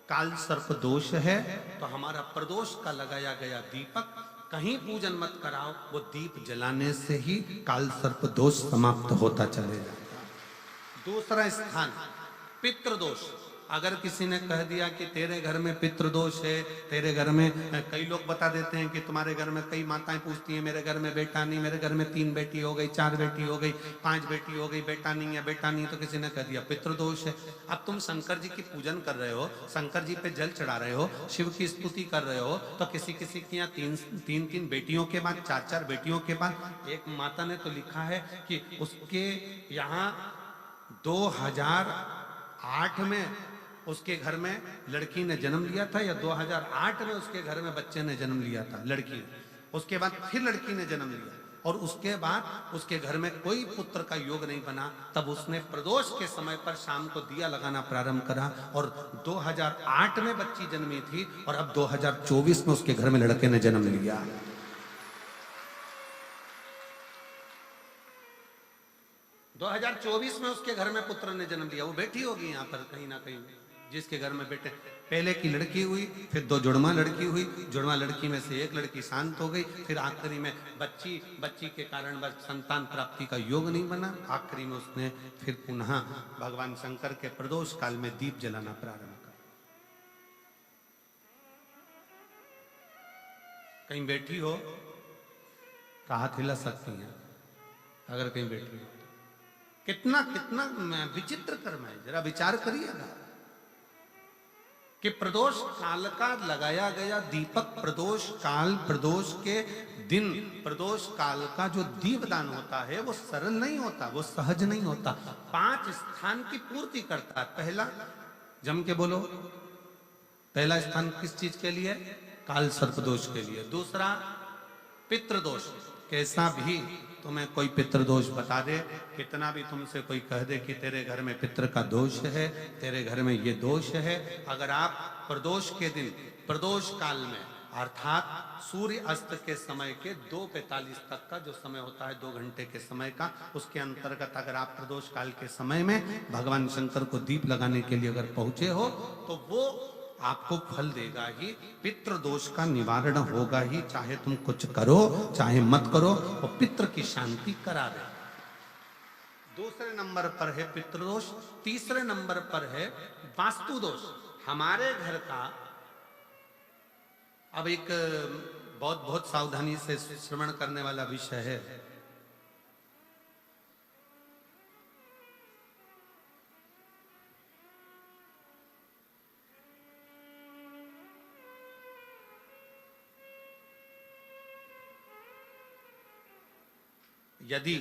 काल सर्प दोष है तो हमारा प्रदोष का लगाया गया दीपक कहीं पूजन मत कराओ, वो दीप जलाने से ही काल सर्प दोष समाप्त होता चले जाता है। दूसरा स्थान, पितृदोष। अगर किसी ने कह दिया कि तेरे घर में पितृदोष है, तेरे घर में, कई लोग बता देते हैं कि तुम्हारे घर में, कई माताएं पूछती हैं मेरे घर में बेटा नहीं, मेरे घर में 3 बेटी हो गई, 4 बेटी हो गई, 5 बेटी हो गई, बेटा नहीं है, बेटा नहीं, तो किसी ने कह दिया पितृदोष है। अब तुम शंकर जी की पूजन कर रहे हो, शंकर जी पे जल चढ़ा रहे हो, शिव की स्तुति कर रहे हो, तो किसी किसी की यहाँ 3 बेटियों के बाद, 4 बेटियों के बाद, एक माता ने तो लिखा है कि उसके यहाँ 2008 में उसके घर में लड़की ने जन्म लिया था, या 2008 में उसके घर में बच्चे ने जन्म लिया था, लड़की ने। उसके बाद फिर लड़की ने जन्म लिया, और उसके बाद उसके घर में कोई पुत्र का योग नहीं बना। तब उसने प्रदोष के समय पर शाम को दिया लगाना प्रारंभ करा, और 2008 में बच्ची जन्मी थी, और अब 2024 में उसके घर में लड़के ने जन्म लिया। 2024 में उसके घर में पुत्र ने जन्म लिया। वो बेटी होगी यहाँ पर कहीं ना कहीं, जिसके घर में बेटे। पहले की लड़की हुई, फिर 2 जुड़वा लड़की हुई, जुड़वा लड़की में से एक लड़की शांत हो गई, फिर आखिरी में बच्ची के कारण बस संतान प्राप्ति का योग नहीं बना। आखिरी में उसने फिर पुनः भगवान शंकर के प्रदोष काल में दीप जलाना प्रारंभ कर। कहीं बैठी हो तो हाथ हिला सकती हैं, अगर कहीं बैठी हो। कितना कितना विचित्र कर्म है, जरा विचार करिएगा कि प्रदोष काल का लगाया गया दीपक, प्रदोष काल, प्रदोष के दिन, प्रदोष काल का जो दीपदान होता है वो सरल नहीं होता, वो सहज नहीं होता। 5 स्थान की पूर्ति करता है। पहला, जम के बोलो, पहला स्थान किस चीज के लिए? काल सर्पदोष के लिए। दूसरा, पितृदोष। कैसा भी तुम्हें कोई पितृदोष बता दे, कितना भी तुमसे कोई कह दे कि तेरे घर में पितृ का दोष है, तेरे घर में ये दोष है, अगर आप प्रदोष के दिन, प्रदोष काल में, अर्थात सूर्य अस्त के समय के 2:45 तक का जो समय होता है, 2 घंटे के समय का, उसके अंतर्गत अगर आप प्रदोष काल के समय में भगवान शंकर को दीप लगाने के लिए अगर पहुंचे हो तो वो आपको फल देगा ही, पितृ दोष का निवारण होगा ही। चाहे तुम कुछ करो चाहे मत करो, वो पितृ की शांति करा दे। दूसरे नंबर पर है पितृदोष। तीसरे नंबर पर है वास्तु दोष। हमारे घर का, अब एक बहुत सावधानी से श्रवण करने वाला विषय है। यदि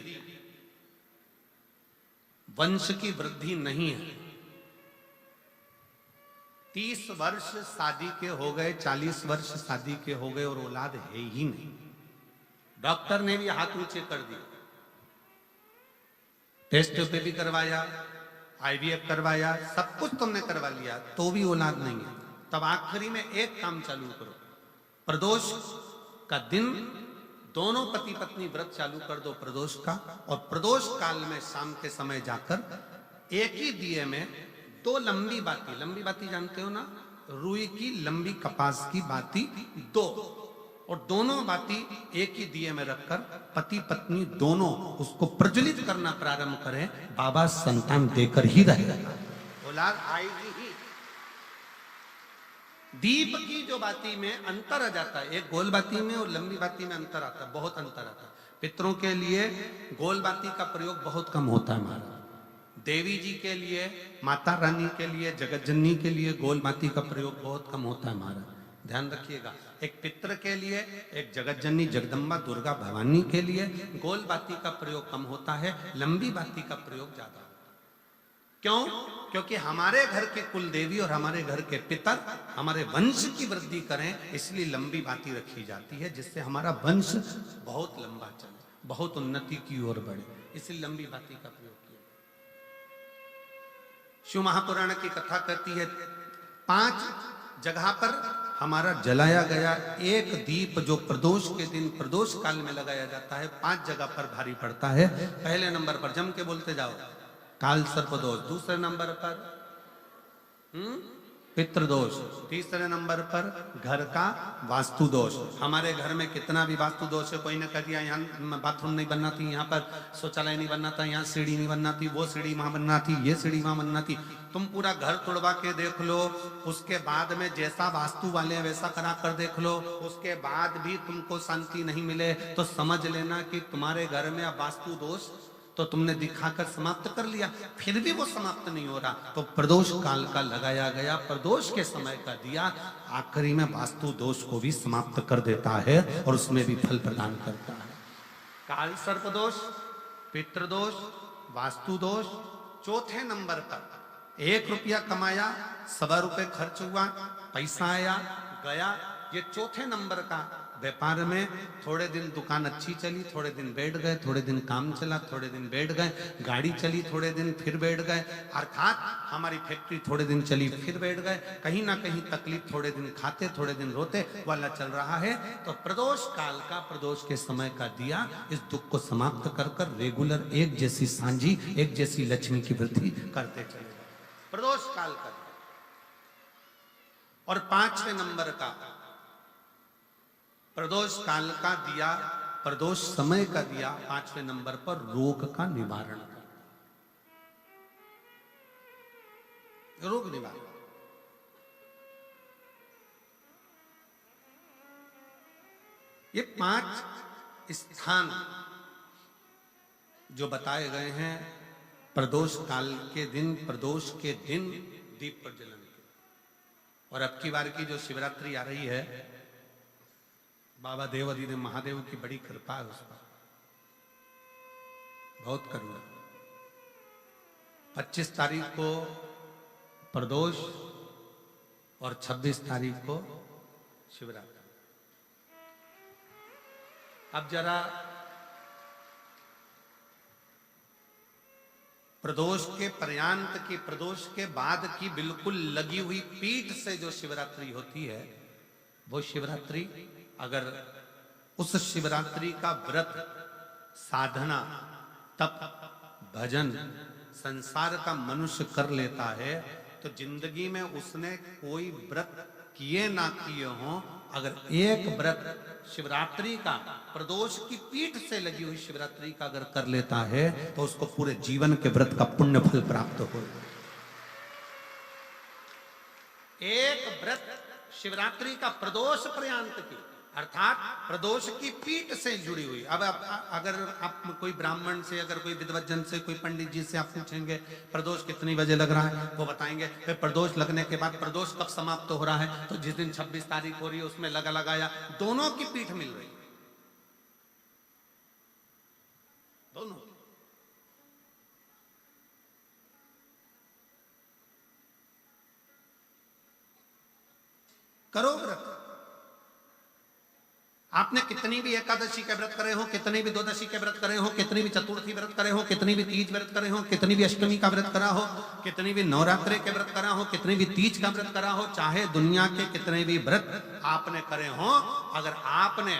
वंश की वृद्धि नहीं है, 30 वर्ष शादी के हो गए, 40 वर्ष शादी के हो गए और औलाद है ही नहीं, डॉक्टर ने भी हाथ नीचे कर दिया, टेस्ट पे भी करवाया, IVF करवाया, सब कुछ तुमने करवा लिया, तो भी औलाद नहीं है, तब आखिरी में एक काम चालू करो। प्रदोष का दिन दोनों पति पत्नी व्रत चालू कर दो प्रदोष का, और प्रदोष काल में शाम के समय जाकर एक ही दिए में 2 लंबी बाती जानते हो ना, रुई की लंबी कपास की बाती 2 और दोनों बाती एक ही दिए में रखकर पति पत्नी दोनों उसको प्रज्वलित करना प्रारंभ करें, बाबा संतान देकर ही रहेगा, औलाद आएगी ही। दीप की जो बाती में अंतर आ जाता है, एक गोल बाती में और लंबी बाती में अंतर आता है, बहुत अंतर आता है। पितरों के लिए गोल बाती का प्रयोग बहुत कम होता है हमारा, देवी जी के लिए, माता रानी के लिए, जगत जननी के लिए गोल बाती का प्रयोग बहुत कम होता है हमारा, ध्यान रखिएगा। एक पितर के लिए, एक जगत जननी जगदम्बा दुर्गा भवानी के लिए गोल बाती का प्रयोग कम होता है, लंबी बाती का प्रयोग ज्यादा होता है। क्यों? क्योंकि हमारे घर के कुल देवी और हमारे घर के पितर हमारे वंश की वृद्धि करें, इसलिए लंबी बाती रखी जाती है, जिससे हमारा वंश बहुत लंबा चले, बहुत उन्नति की ओर बढ़े, इसलिए लंबी बाती का प्रयोग किया। शिव महापुराण की कथा कहती है 5 जगह पर हमारा जलाया गया एक दीप जो प्रदोष के दिन प्रदोष काल में लगाया जाता है, 5 जगह पर भारी पड़ता है। पहले नंबर पर जम के बोलते जाओ, काल सर्प दोष। दूसरे नंबर पर पितृदोष। तीसरे नंबर पर घर का वास्तु दोष। हमारे घर में कितना भी वास्तु दोष है, कोई ने कह दिया यहाँ बाथरूम नहीं बनना थी, यहाँ पर शौचालय नहीं बनना था, यहाँ सीढ़ी नहीं बनना थी, वो सीढ़ी वहां बनना थी, ये सीढ़ी वहां बनना थी। तुम पूरा घर तोड़वा के देख लो, उसके बाद में जैसा वास्तु वाले वैसा करा कर देख लो, उसके बाद भी तुमको शांति नहीं मिले तो समझ लेना कि तुम्हारे घर में अब वास्तु दोष तो तुमने दिखाकर समाप्त कर लिया, फिर भी वो समाप्त नहीं हो रहा, तो प्रदोष काल का लगाया गया प्रदोष के समय का दिया आखिरी में वास्तु दोष को भी समाप्त कर देता है और उसमें भी फल प्रदान करता है। काल सर्प दोष, पितृदोष, वास्तु दोष। चौथे नंबर पर 1 रुपया कमाया, 1.25 रुपये खर्च हुआ, पैसा आया गया। ये चौथे नंबर का व्यापार में थोड़े दिन दुकान अच्छी चली, थोड़े दिन बैठ गए, थोड़े दिन काम चला, थोड़े दिन बैठ गए, गाड़ी चली थोड़े दिन फिर बैठ गए, अर्थात हमारी फैक्ट्री थोड़े दिन चली फिर बैठ गए, कहीं ना कहीं तकलीफ, थोड़े दिन खाते थोड़े दिन रोते वाला चल रहा है। तो प्रदोष काल का, प्रदोष के समय का दिया इस दुख को समाप्त कर कर रेगुलर एक जैसी सांझी, एक जैसी लक्ष्मी की वृद्धि करते चले गए, प्रदोष काल का। और 5वें नंबर का प्रदोष काल का दिया, प्रदोष समय का दिया 5वें नंबर पर रोग का निवारण का, रोग निवारण। ये 5 स्थान जो बताए गए हैं प्रदोष काल के दिन, प्रदोष के दिन दीप प्रज्वलन के। और अब की बार की जो शिवरात्रि आ रही है, बाबा देवाधिदेव महादेव की बड़ी कृपा है उस पर, बहुत करुणा। 25 तारीख को प्रदोष और 26 तारीख को शिवरात्रि। अब जरा प्रदोष के पर्यांत की, प्रदोष के बाद की बिल्कुल लगी हुई पीठ से जो शिवरात्रि होती है, वो शिवरात्रि अगर उस शिवरात्रि का व्रत, साधना, तप, भजन, संसार का मनुष्य कर लेता है तो जिंदगी में उसने कोई व्रत किए ना किए हों, अगर एक व्रत शिवरात्रि का, प्रदोष की पीठ से लगी हुई शिवरात्रि का अगर कर लेता है तो उसको पूरे जीवन के व्रत का पुण्य फल प्राप्त हो। एक व्रत शिवरात्रि का प्रदोष पर्यांत की, अर्थात प्रदोष की पीठ से जुड़ी हुई। अब अगर आप कोई ब्राह्मण से, अगर कोई विद्वज्जन से, कोई पंडित जी से आप पूछेंगे प्रदोष कितनी बजे लग रहा है, वो बताएंगे फिर प्रदोष लगने के बाद प्रदोष कब समाप्त हो रहा है, तो जिस दिन 26 तारीख हो रही है उसमें लगाया, दोनों की पीठ मिल रही, दोनों। करो व्रत। आपने कितनी भी एकादशी के व्रत करे हो, कितनी भी द्वादशी के व्रत करे हो, कितनी भी चतुर्थी व्रत करे हो, कितनी भी तीज व्रत करे हो, कितनी भी अष्टमी का व्रत करा हो, कितनी भी नवरात्रि के व्रत करा हो, कितनी भी तीज का व्रत करा हो, चाहे दुनिया के कितने भी व्रत आपने करे हो, अगर आपने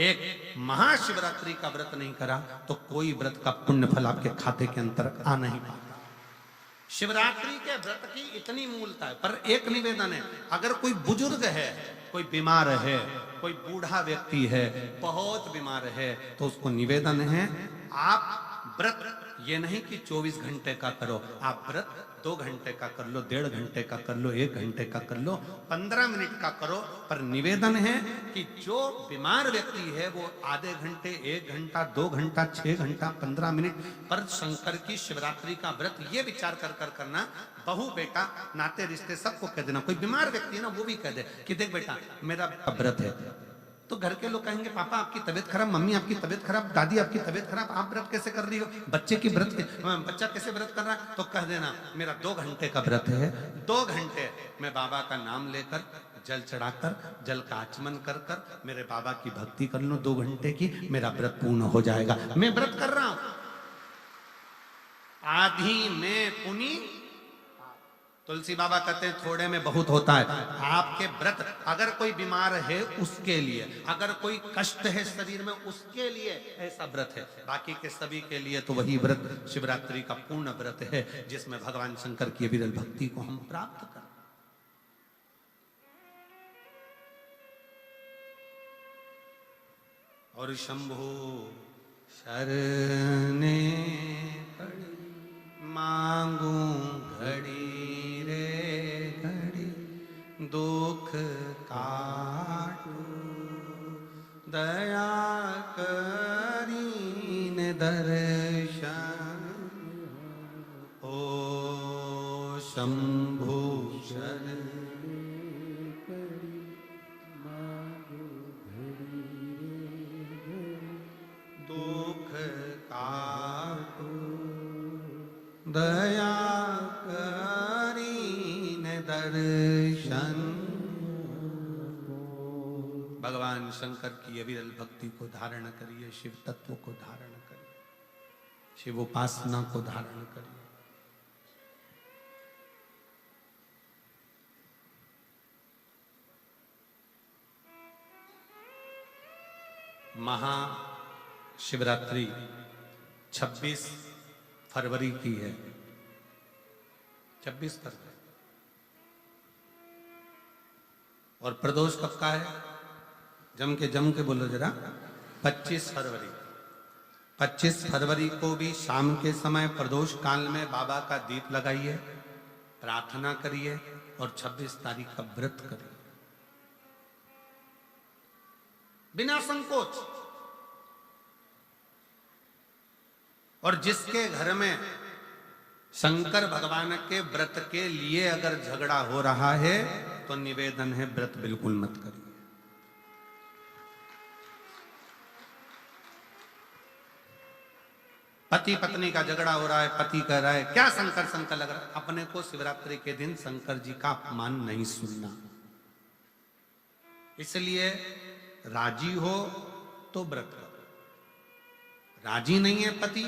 एक महाशिवरात्रि का व्रत नहीं करा तो कोई व्रत का पुण्य फल आपके खाते के अंतर आ नहीं पाता। शिवरात्रि के व्रत की इतनी मूलता है। पर एक निवेदन है, अगर कोई बुजुर्ग है, कोई बीमार है, कोई बूढ़ा व्यक्ति है, बहुत बीमार है, तो उसको निवेदन है आप व्रत ये नहीं कि 24 घंटे का करो, आप व्रत 2 घंटे का कर लो, 1.5 घंटे का कर लो, 1 घंटे का कर लो, 15 मिनट का करो। पर निवेदन है कि जो बीमार व्यक्ति है वो आधे घंटे, 1 घंटा, 2 घंटा, 6 घंटा, 15 मिनट पर शंकर की शिवरात्रि का व्रत ये विचार कर करना। बहू बेटा नाते रिश्ते सबको कह देना। कोई बीमार व्यक्ति है ना, वो भी कह दे कि देख बेटा मेरा व्रत है। तो घर के लोग कहेंगे पापा आपकी तबीयत खराब, मम्मी आपकी तबीयत खराब, दादी आपकी तबीयत खराब, आप व्रत कैसे कर रही हो, बच्चे की व्रत बच्चा कैसे व्रत कर रहा है? तो कह देना मेरा 2 घंटे का व्रत है, 2 घंटे मैं बाबा का नाम लेकर जल चढ़ाकर, जल का आचमन कर कर मेरे बाबा की भक्ति कर लूं 2 घंटे की, मेरा व्रत पूर्ण हो जाएगा। मैं व्रत कर रहा हूं, आधी में पुनी। तुलसी बाबा कहते हैं थोड़े में बहुत होता है। आपके व्रत अगर कोई बीमार है उसके लिए, अगर कोई कष्ट है शरीर में उसके लिए ऐसा व्रत है। बाकी के सभी के लिए तो वही व्रत शिवरात्रि का पूर्ण व्रत है जिसमें भगवान शंकर की विरल भक्ति को हम प्राप्त करें। और शंभो शरणे मांगू घड़ी रे घड़ी, दुख काटू दया करीन दर्शन। ओ शंभु शरण दुख काटू दया करीन दर्शन। भगवान शंकर की अविरल भक्ति को धारण करिए, शिव तत्व को धारण करिए, शिव उपासना को धारण करिए। महाशिवरात्रि 26 फरवरी की है, 26 फरवरी। और प्रदोष कब का है? जम के बोलो जरा। 25 फरवरी। 25 फरवरी को भी शाम के समय प्रदोष काल में बाबा का दीप लगाइए, प्रार्थना करिए और 26 तारीख का व्रत करिए बिना संकोच। और जिसके घर में शंकर भगवान के व्रत के लिए अगर झगड़ा हो रहा है तो निवेदन है व्रत बिल्कुल मत करिए। पति पत्नी का झगड़ा हो रहा है, पति कह रहा है क्या शंकर शंकर लग रहा है, अपने को शिवरात्रि के दिन शंकर जी का अपमान नहीं सुनना। इसलिए राजी हो तो व्रत करो। राजी नहीं है पति,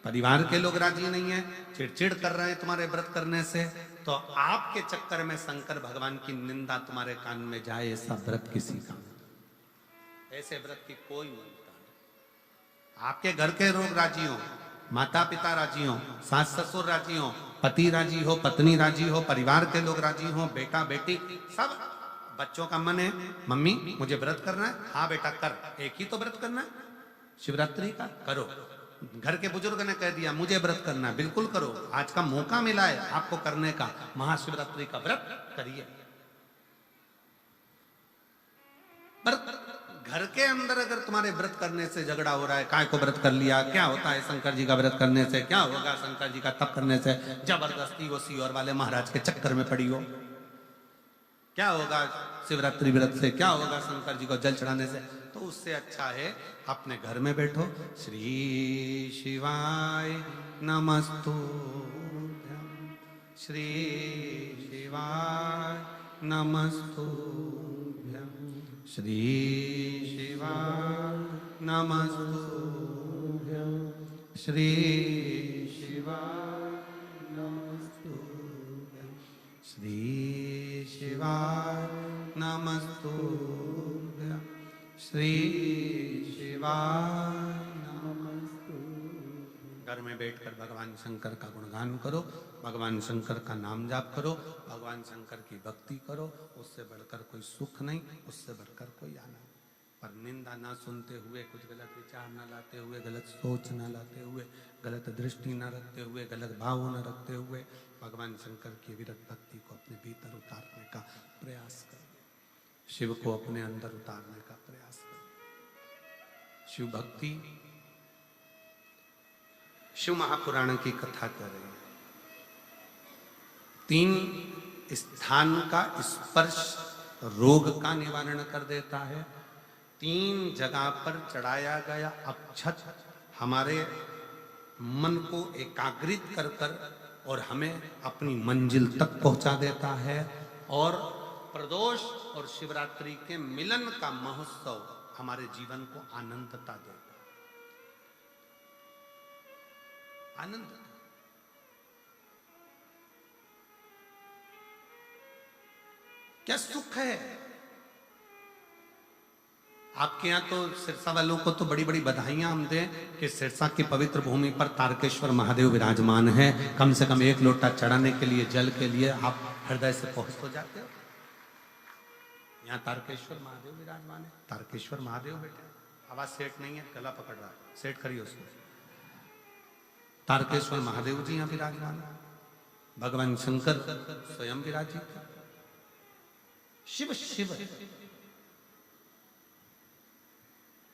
परिवार के लोग राजी नहीं है, चिड़चिड़ कर रहे हैं तुम्हारे व्रत करने से, तो आपके चक्कर में शंकर भगवान की निंदा तुम्हारे कान में जाए, ऐसा व्रत किसी का, ऐसे व्रत की कोई मान्यता नहीं। आपके घर के लोग राजी हो, माता पिता राजी हो, सास ससुर राजी हो, पति राजी हो, पत्नी राजी हो, परिवार के लोग राजी हो, बेटा बेटी सब, बच्चों का मन है मम्मी मुझे व्रत करना है, हाँ बेटा कर, एक ही तो व्रत करना है शिवरात्रि का, करो। घर के बुजुर्ग ने कह दिया मुझे व्रत करना है, बिल्कुल करो, आज का मौका मिला है आपको करने का, महाशिवरात्रि का व्रत करिए। पर घर के अंदर अगर तुम्हारे व्रत करने से झगड़ा हो रहा है, काय को व्रत कर लिया, क्या होता है शंकर जी का व्रत करने से, क्या होगा शंकर जी का तप करने से, जबरदस्ती वो सीओर वाले महाराज के चक्कर में पड़ी हो, क्या होगा शिवरात्रि व्रत से, क्या होगा शंकर जी को जल चढ़ाने से, तो उससे अच्छा है अपने घर में बैठो, श्री शिवाय नमस्तुभ्यं, श्री शिवाय नमस्तुभ्यं, श्री शिवाय नमस्तुभ्यं, श्री शिवाय नमस्तुभ्यं, श्री शिवाय नमस्तुभ्यं, श्री शिवाय नमस्तुभ्यं। घर में बैठकर भगवान शंकर का गुणगान करो। भगवान शंकर का नाम जाप करो, भगवान शंकर की भक्ति करो, उससे बढ़कर कोई सुख नहीं, उससे बढ़कर कोई आनंद। पर निंदा ना सुनते हुए, कुछ गलत विचार ना लाते हुए, गलत सोच ना लाते हुए, गलत दृष्टि ना रखते हुए, गलत भाव न रखते हुए भगवान शंकर की विरत भक्ति को अपने भीतर उतारने का प्रयास करो, शिव को अपने अंदर उतारने का प्रयास करो। शिव भक्ति, शिव महापुराण की कथा कर रही है। 3 स्थान का स्पर्श रोग का निवारण कर देता है। 3 जगह पर चढ़ाया गया अक्षत हमारे मन को एकाग्रित कर कर और हमें अपनी मंजिल तक पहुंचा देता है। और प्रदोष और शिवरात्रि के मिलन का महोत्सव हमारे जीवन को आनंदता देता है, आनंद। क्या सुख है। आपके यहाँ तो सिरसा वालों को तो बड़ी बड़ी बधाइयां हम दें कि सिरसा की पवित्र भूमि पर तारकेश्वर महादेव विराजमान है। कम से कम 1 लोटा चढ़ाने के लिए, जल के लिए आप हृदय से पहुंच तो जाते हो। यहाँ तारकेश्वर महादेव विराजमान है। तारकेश्वर महादेव बेटे, आवाज सेठ नहीं है, गला पकड़ रहा है, सेठ करिए उसको। तारकेश्वर महादेव जी यहाँ विराजमान है। भगवान शंकर स्वयं विराजित, शिव शिव,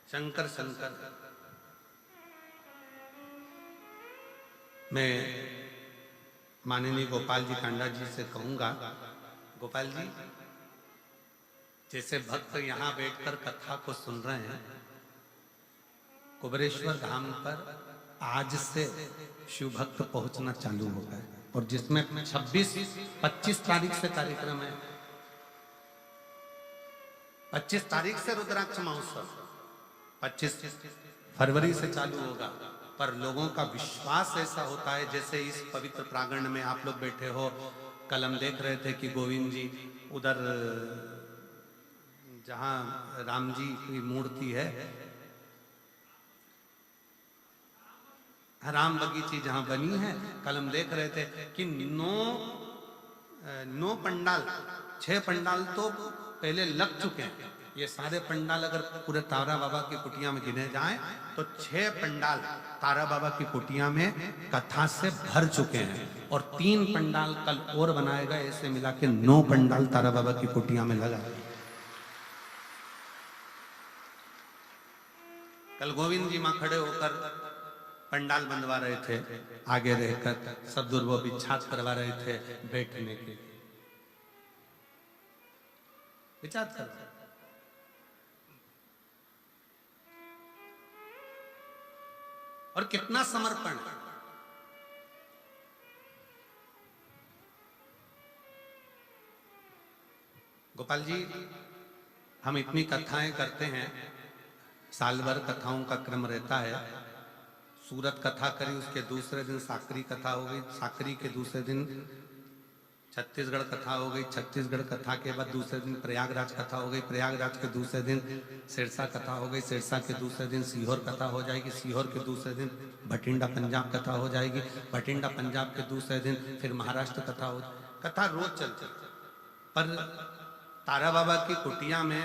शंकर शंकर। मैं माननीय गोपाल जी कांडा जी से कहूंगा, गोपाल जी जैसे भक्त यहाँ बैठकर कथा को सुन रहे हैं, कुबरेश्वर धाम पर आज से शिव भक्त पहुंचना चालू हो गए। और जिसमें 26-25 तारीख से कार्यक्रम है, 25 तारीख से रुद्राक्ष महोत्सव, 25 फरवरी से चालू होगा। पर लोगों का विश्वास ऐसा होता है, जैसे इस पवित्र प्रांगण में आप लोग बैठे हो। कल हम देख रहे थे कि गोविंद जी उधर जहां राम जी की मूर्ति है, राम बगीची जहां बनी है, कल हम देख रहे थे कि 9 पंडाल, 6 पंडाल तो पहले लग चुके हैं। ये सारे पंडाल अगर पूरे तारा बाबा की कुटिया में गिने जाएं तो 6 पंडाल तारा बाबा की कुटिया में कथा से भर चुके हैं। और 3 पंडाल कल और बनाए गए, ऐसे मिला के 9 पंडाल तारा बाबा की कुटिया में लगा। कल गोविंद जी मां खड़े होकर पंडाल बनवा रहे थे, आगे रहकर सब दुर्वो विच्छाद करवा रहे थे बैठने के, विचार कर। और कितना समर्पण। गोपाल जी, हम इतनी कथाएं करते हैं, साल भर कथाओं का क्रम रहता है। सूरत कथा करी, उसके दूसरे दिन साकरी कथा हो गई, साकरी के दूसरे दिन छत्तीसगढ़ कथा हो गई, छत्तीसगढ़ कथा के बाद दूसरे दिन प्रयागराज कथा हो गई, प्रयागराज के दूसरे दिन सिरसा कथा हो गई, सिरसा के दूसरे दिन सीहोर कथा हो जाएगी, सीहोर के दूसरे दिन भटिंडा पंजाब कथा हो जाएगी, भटिंडा पंजाब के दूसरे दिन फिर महाराष्ट्र कथा हो। कथा रोज चलती। पर तारा बाबा की कुटिया में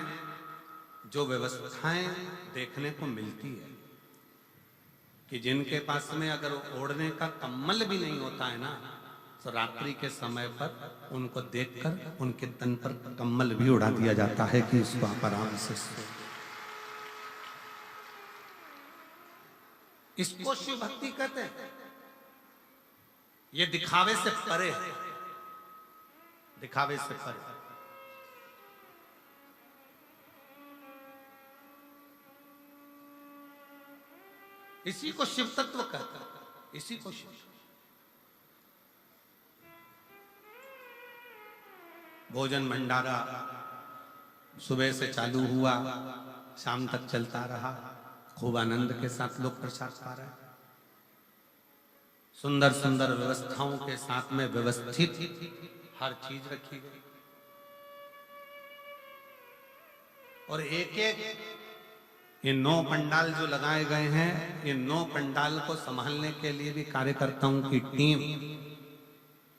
जो व्यवस्थाएं देखने को मिलती है कि जिनके पास में अगर ओढ़ने का कम्बल भी नहीं होता है ना, तो रात्रि के समय पर उनको देखकर उनके तन पर कम्बल भी उड़ा दिया जाता है कि इसको आप आराम से सो। इसको शिव भक्ति कहते हैं। ये दिखावे से परे है, दिखावे से परे। इसी को शिव तत्व कहते हैं, इसी को शिव। भोजन भंडारा सुबह से चालू हुआ, शाम तक चलता रहा। खूब आनंद के साथ लोग प्रसाद पा रहे हैं। सुंदर सुंदर व्यवस्थाओं के साथ में व्यवस्थित हर चीज रखी गई। और एक एक ये 9 पंडाल जो लगाए गए हैं, ये 9 पंडाल को संभालने के लिए भी कार्यकर्ताओं की टीम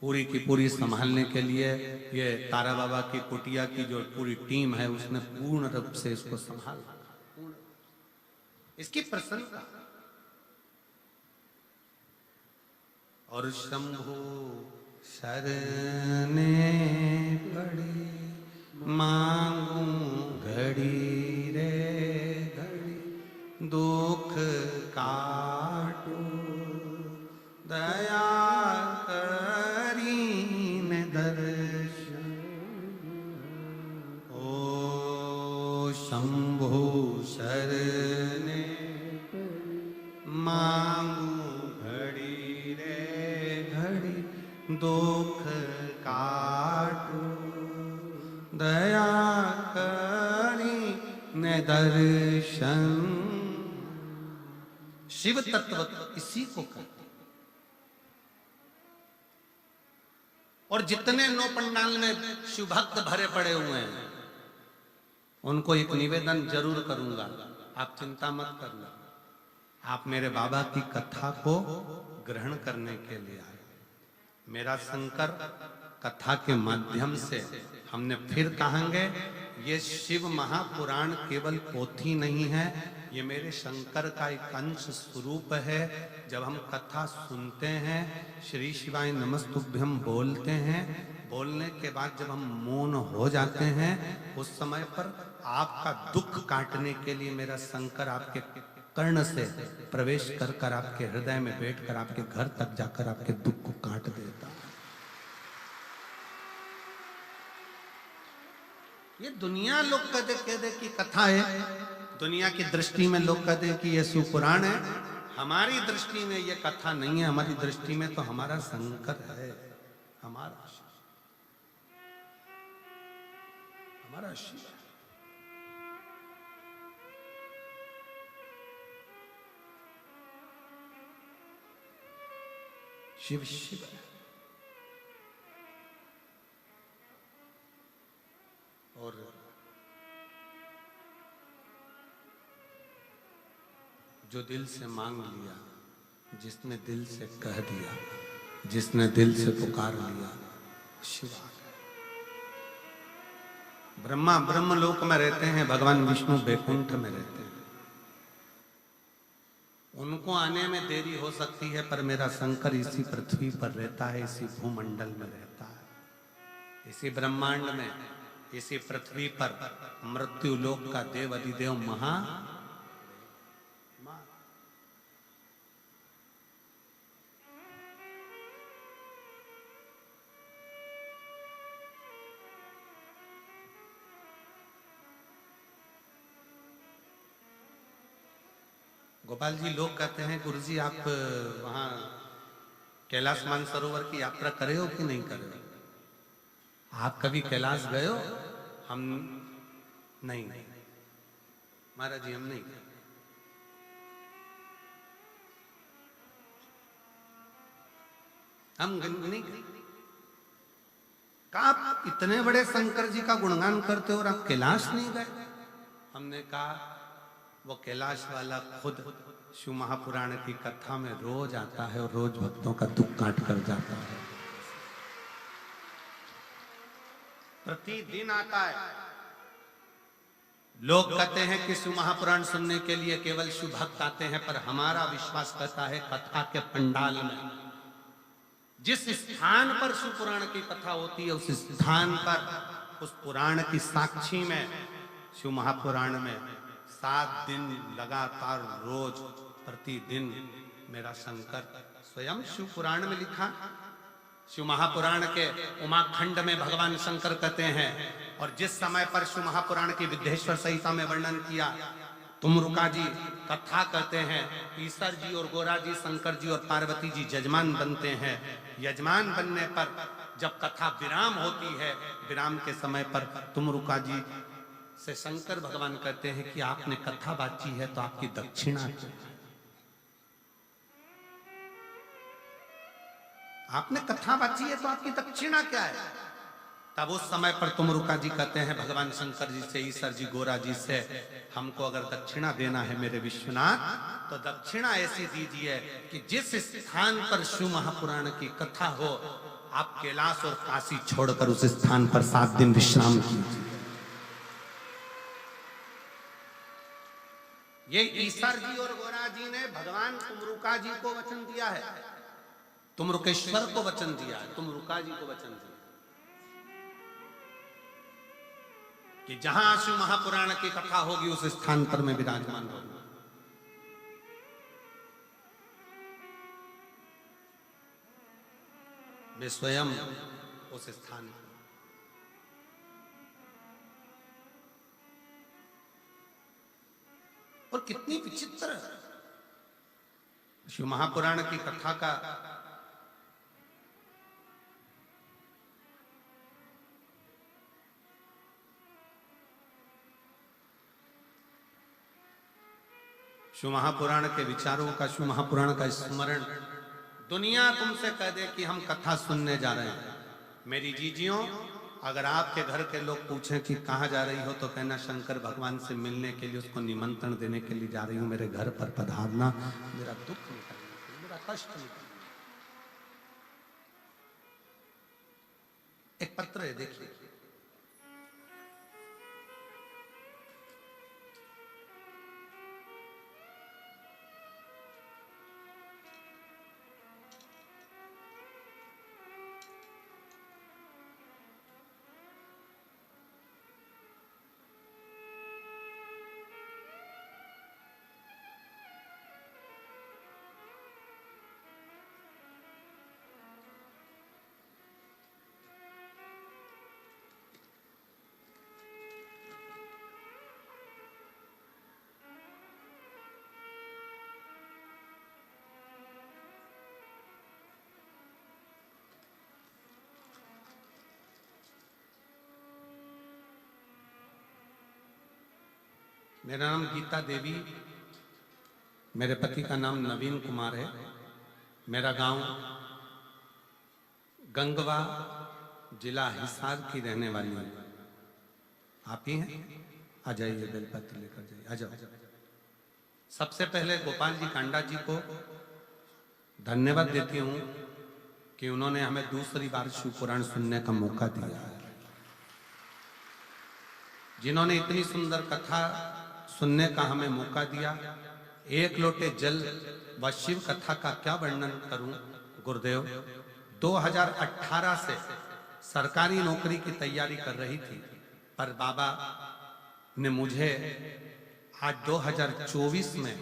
पूरी की पूरी संभालने के लिए ये तारा बाबा की कुटिया की जो पूरी टीम है उसने पूर्ण रूप से इसको संभाला। इसकी प्रशंसा। और शंभु शरणे पड़ी मांगू घड़ी रे घड़ी दुख काटो दया करीन दर्शन। ओ शंभु शरणे मांगू घड़ी रे घड़ी दुख काटो दया करी न दर्शन। शिव तत्व इसी को कहते। और जितने नौ पंडाल में शिव भक्त भरे पड़े हुए हैं उनको एक निवेदन जरूर करूंगा, आप चिंता मत करना। आप मेरे बाबा की कथा को ग्रहण करने के लिए आए। मेरा शंकर कथा के माध्यम से हमने फिर कहेंगे, ये शिव महापुराण केवल पोथी नहीं है, ये मेरे शंकर का एक अंश स्वरूप है। जब हम कथा सुनते हैं, श्री शिवाय नमस्तुभ्यम बोलते हैं, बोलने के बाद जब हम मौन हो जाते हैं, उस समय पर आपका दुख काटने के लिए मेरा शंकर आपके कर्ण से प्रवेश कर कर आपके हृदय में बैठकर आपके घर तक जाकर आपके दुख को काट देता है। ये दुनिया लोग कहते कि कथा है, दुनिया की दृष्टि में लोग कहते हैं कि ये सुपुराण है। हमारी दृष्टि में ये कथा नहीं है, हमारी दृष्टि में तो हमारा शंकर है, हमारा शिव है। शिव शिव है। और जो दिल से मांग लिया, जिसने दिल से कह दिया, जिसने दिल से पुकार लिया, शिव आ गए। ब्रह्मा ब्रह्मलोक में रहते हैं, भगवान विष्णु बैकुंठ में रहते हैं। उनको आने में देरी हो सकती है, पर मेरा शंकर इसी पृथ्वी पर रहता है, इसी भूमंडल में रहता है, इसी ब्रह्मांड में, इसी पृथ्वी पर मृत्यु लोक का देव अधिदेव महा गोपाल जी, लोग कहते हैं गुरुजी आप वहां कैलाश मानसरोवर की यात्रा करे हो कि नहीं करे हो? आप कभी कैलाश गए हो? हम नहीं। महाराज जी हम नहीं गए। हम नहीं गए। कहा आप इतने बड़े शंकर जी का गुणगान करते हो और आप कैलाश नहीं गए? हमने कहा वो कैलाश वाला खुद शिव महापुराण की कथा में रोज आता है और रोज भक्तों का दुख काट कर जाता है, प्रतिदिन आता है। लोग कहते हैं कि शिव महापुराण सुनने के लिए केवल शिव भक्त आते हैं, पर हमारा विश्वास कहता है कथा के पंडाल में जिस स्थान पर शिव पुराण की कथा होती है, उस स्थान पर, उस पुराण की साक्षी में, शिव महापुराण में 7 दिन लगातार रोज प्रतिदिन मेरा शंकर स्वयं शिव पुराण में लिखा। शिव महापुराण के उमाखंड में भगवान शंकर कहते हैं, और जिस समय पर शिव महापुराण की विद्येश्वर संहिता में वर्णन किया, तुमरुका जी कथा कहते हैं, ईश्वर जी और गोरा जी, शंकर जी और पार्वती जी यजमान बनते हैं। यजमान बनने पर जब कथा विराम होती है, विराम के समय पर तुमरुका जी से शंकर भगवान कहते हैं कि आपने कथा बाची है तो आपकी दक्षिणा क्या है? आपने कथा बाची है तो आपकी दक्षिणा क्या है? तब उस समय पर तुमरुका जी कहते हैं भगवान शंकर जी से, ईश्वर जी गोरा जी से, हमको अगर दक्षिणा देना है मेरे विश्वनाथ, तो दक्षिणा ऐसी दीजिए कि जिस स्थान पर शिव महापुराण की कथा हो आप कैलाश और काशी छोड़कर उस स्थान पर 7 दिन विश्राम कीजिए। ये ईश्वर जी और गोरा जी ने भगवान तुमरुका जी को वचन दिया है, तुमरुकेश्वर को वचन दिया है, तुमरुका जी को वचन दिया कि जहां शिव महापुराण की कथा होगी उस स्थान पर मैं विराजमान रहूंगा। मैं स्वयं उस स्थान पर। और कितनी विचित्र शिव महापुराण की कथा का शिव महापुराण के विचारों का, शिव महापुराण का स्मरण दुनिया तुमसे कह दे कि हम कथा सुनने जा रहे हैं। मेरी जीजियों, अगर आपके घर के लोग पूछें कि कहाँ जा रही हो तो कहना शंकर भगवान से मिलने के लिए, उसको निमंत्रण देने के लिए जा रही हूं, मेरे घर पर पधारना, मेरा दुख निकलना, मेरा कष्ट निकलना। एक पत्र है, देखिए। मेरा नाम गीता देवी, मेरे पति का नाम नवीन कुमार है। मेरा गांव गंगवा, जिला हिसार की रहने वाली हूं। आप ही हैं? आ जाइए, बेलपत्र लेकर जाइए, आ जाओ। सबसे पहले गोपाल जी कांडा जी को धन्यवाद देती हूं कि उन्होंने हमें दूसरी बार शिव पुराण सुनने का मौका दिया है। जिन्होंने इतनी सुंदर कथा सुनने का हमें मौका दिया। एक लोटे जल व शिव कथा का क्या वर्णन करूं गुरुदेव। 2018 से सरकारी नौकरी की तैयारी कर रही थी, पर बाबा ने मुझे आज 2024 में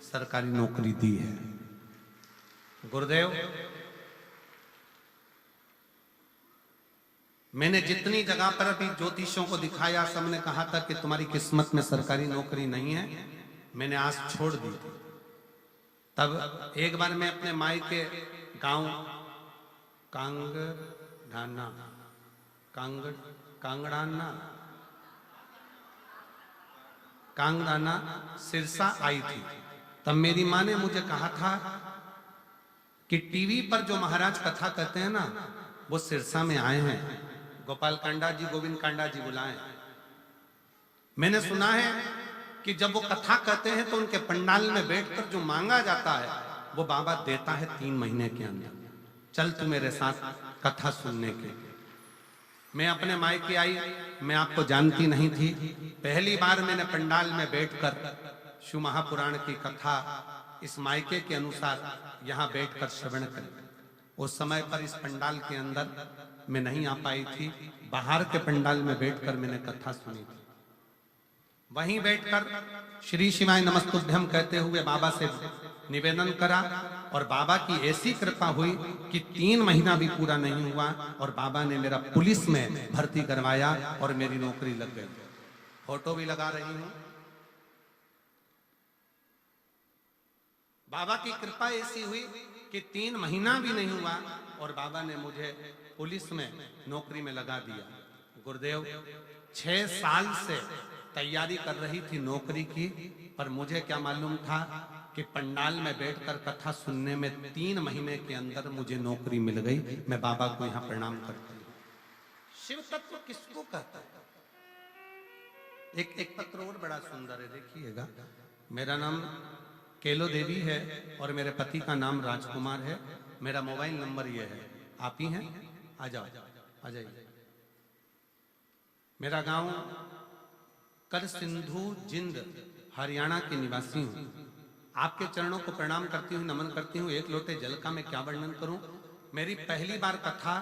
सरकारी नौकरी दी है। गुरुदेव, मैंने जितनी जगह पर अभी ज्योतिषों को दिखाया, सबने कहा था कि तुम्हारी किस्मत में सरकारी नौकरी नहीं है। मैंने आस छोड़ दी थी। तब एक बार मैं अपने माई के गांव कांगड़ाना सिरसा आई थी। तब मेरी माँ ने मुझे कहा था कि टीवी पर जो महाराज कथा कहते हैं ना, वो सिरसा में आए हैं, गोपाल कांडा जी, गोविंद कांडा जी बुलाए। मैंने सुना है कि जब वो कथा कहते हैं तो उनके पंडाल में बैठकर जो मांगा जाता है वो बाबा देता है 3 महीने के अंदर। चल तू मेरे साथ कथा सुनने के। मैं अपने मायके आई, मैं आपको जानती नहीं थी। पहली बार मैंने पंडाल में बैठकर शिव महापुराण की कथा इस मायके के अनुसार यहाँ बैठकर श्रवण कर। उस समय पर इस पंडाल के अंदर मैं नहीं आ पाई थी। बाहर के पंडाल में बैठकर मैंने कथा सुनी थी। वहीं बैठकर श्री शिवाय नमस्तुभ्यम कहते हुए बाबा से निवेदन करा, और बाबा की ऐसी कृपा हुई कि 3 महीना भी पूरा नहीं हुआ और बाबा ने मेरा पुलिस में भर्ती करवाया और मेरी नौकरी लग गई। फोटो भी लगा रही हूं। बाबा की कृपा ऐसी हुई कि 3 महीना भी नहीं हुआ और बाबा ने मुझे पुलिस में नौकरी में लगा दिया। गुरुदेव, 6 साल से तैयारी कर रही थी नौकरी की, पर मुझे क्या मालूम था कि पंडाल में बैठकर कथा सुनने में 3 महीने के अंदर मुझे नौकरी मिल गई। मैं बाबा को यहाँ प्रणाम करती हूँ। शिव तत्व किसको कहता है? एक पत्र और बड़ा सुंदर है, देखिएगा। मेरा नाम केलो देवी है और मेरे पति का नाम राजकुमार है। मेरा मोबाइल नंबर ये है, आप ही हैं? आ जाओ, आ जाइए। मेरा गांव कर सिंधु जिंद हरियाणा के निवासी हूं। आपके चरणों को प्रणाम करती हूँ, नमन करती हूँ। एक लोटे जल का मैं क्या वर्णन करूं। मेरी पहली बार कथा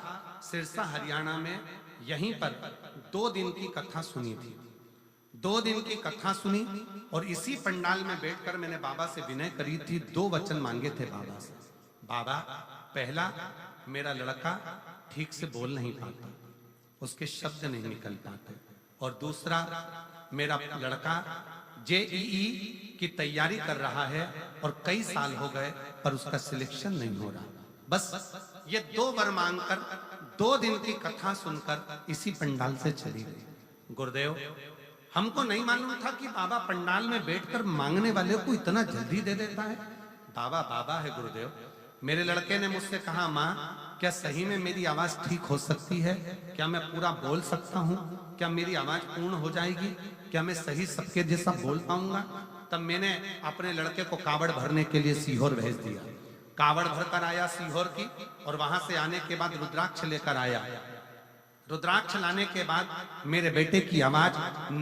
सिरसा हरियाणा में यहीं पर 2 दिन की कथा सुनी थी। 2 दिन की कथा सुनी और इसी पंडाल में बैठकर मैंने बाबा से विनय करी थी। 2 वचन मांगे थे बाबा से। बाबा, पहला, मेरा लड़का ठीक से बोल नहीं पाता, उसके शब्द नहीं निकल पाते। और दूसरा, मेरा लड़का जेईई की तैयारी कर रहा है और कई साल हो गए पर उसका सिलेक्शन नहीं हो रहा। बस ये 2 वर मांगकर 2 दिन की कथा सुनकर इसी पंडाल से चली गई। गुरुदेव, हमको नहीं मालूम था कि बाबा पंडाल में बैठकर मांगने वाले को इतना जल्दी दे देता है। बाबा बाबा है गुरुदेव। मेरे लड़के ने मुझसे कहा, माँ क्या सही में मेरी आवाज ठीक हो सकती है? क्या मैं पूरा बोल सकता हूँ? क्या मेरी आवाज पूर्ण हो जाएगी? क्या मैं सही सबके जैसा बोल पाऊंगा? तब मैंने अपने लड़के को कावड़ भरने के लिए सीहोर भेज दिया। कावड़ भरकर आया सीहोर की, और वहां से आने के बाद रुद्राक्ष लेकर आया। रुद्राक्ष लाने के बाद मेरे बेटे की आवाज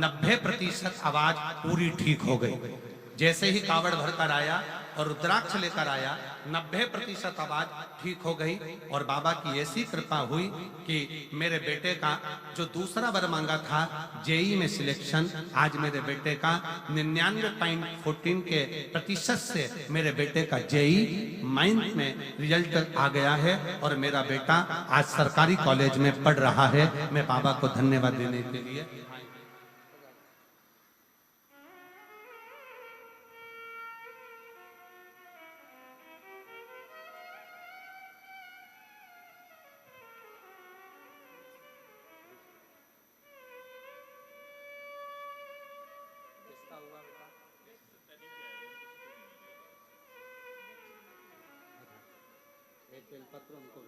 90% आवाज पूरी ठीक हो गई। जैसे ही कावड़ भरकर आया और रुद्राक्ष लेकर आया, 90% आवाज ठीक हो गई। और बाबा की ऐसी कृपा हुई कि मेरे बेटे का जो दूसरा वर मांगा था जेई में सिलेक्शन, आज मेरे बेटे का 99.14 के प्रतिशत से मेरे बेटे का जेई माइंस में रिजल्ट आ गया है। और मेरा बेटा आज सरकारी कॉलेज में पढ़ रहा है। मैं बाबा को धन्यवाद देने के लिए बेलपत्र उनको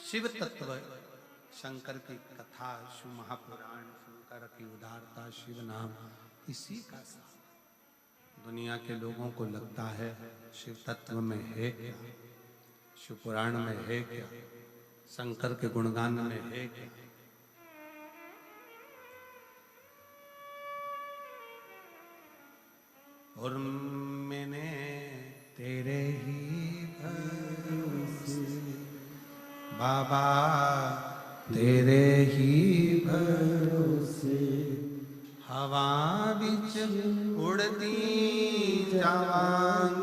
शिव तत्व शंकर की कथा, शिव महापुराण, शंकर की उदारता, शिव नाम, इसी का सार दुनिया के लोगों को लगता है शिव तत्व में है क्या, शिव पुराण में है क्या, शंकर के गुणगान में है क्या। और मैंने तेरे ही भरोसे बाबा, तेरे ही भरोसे हवा बिच उड़ती जावांगी,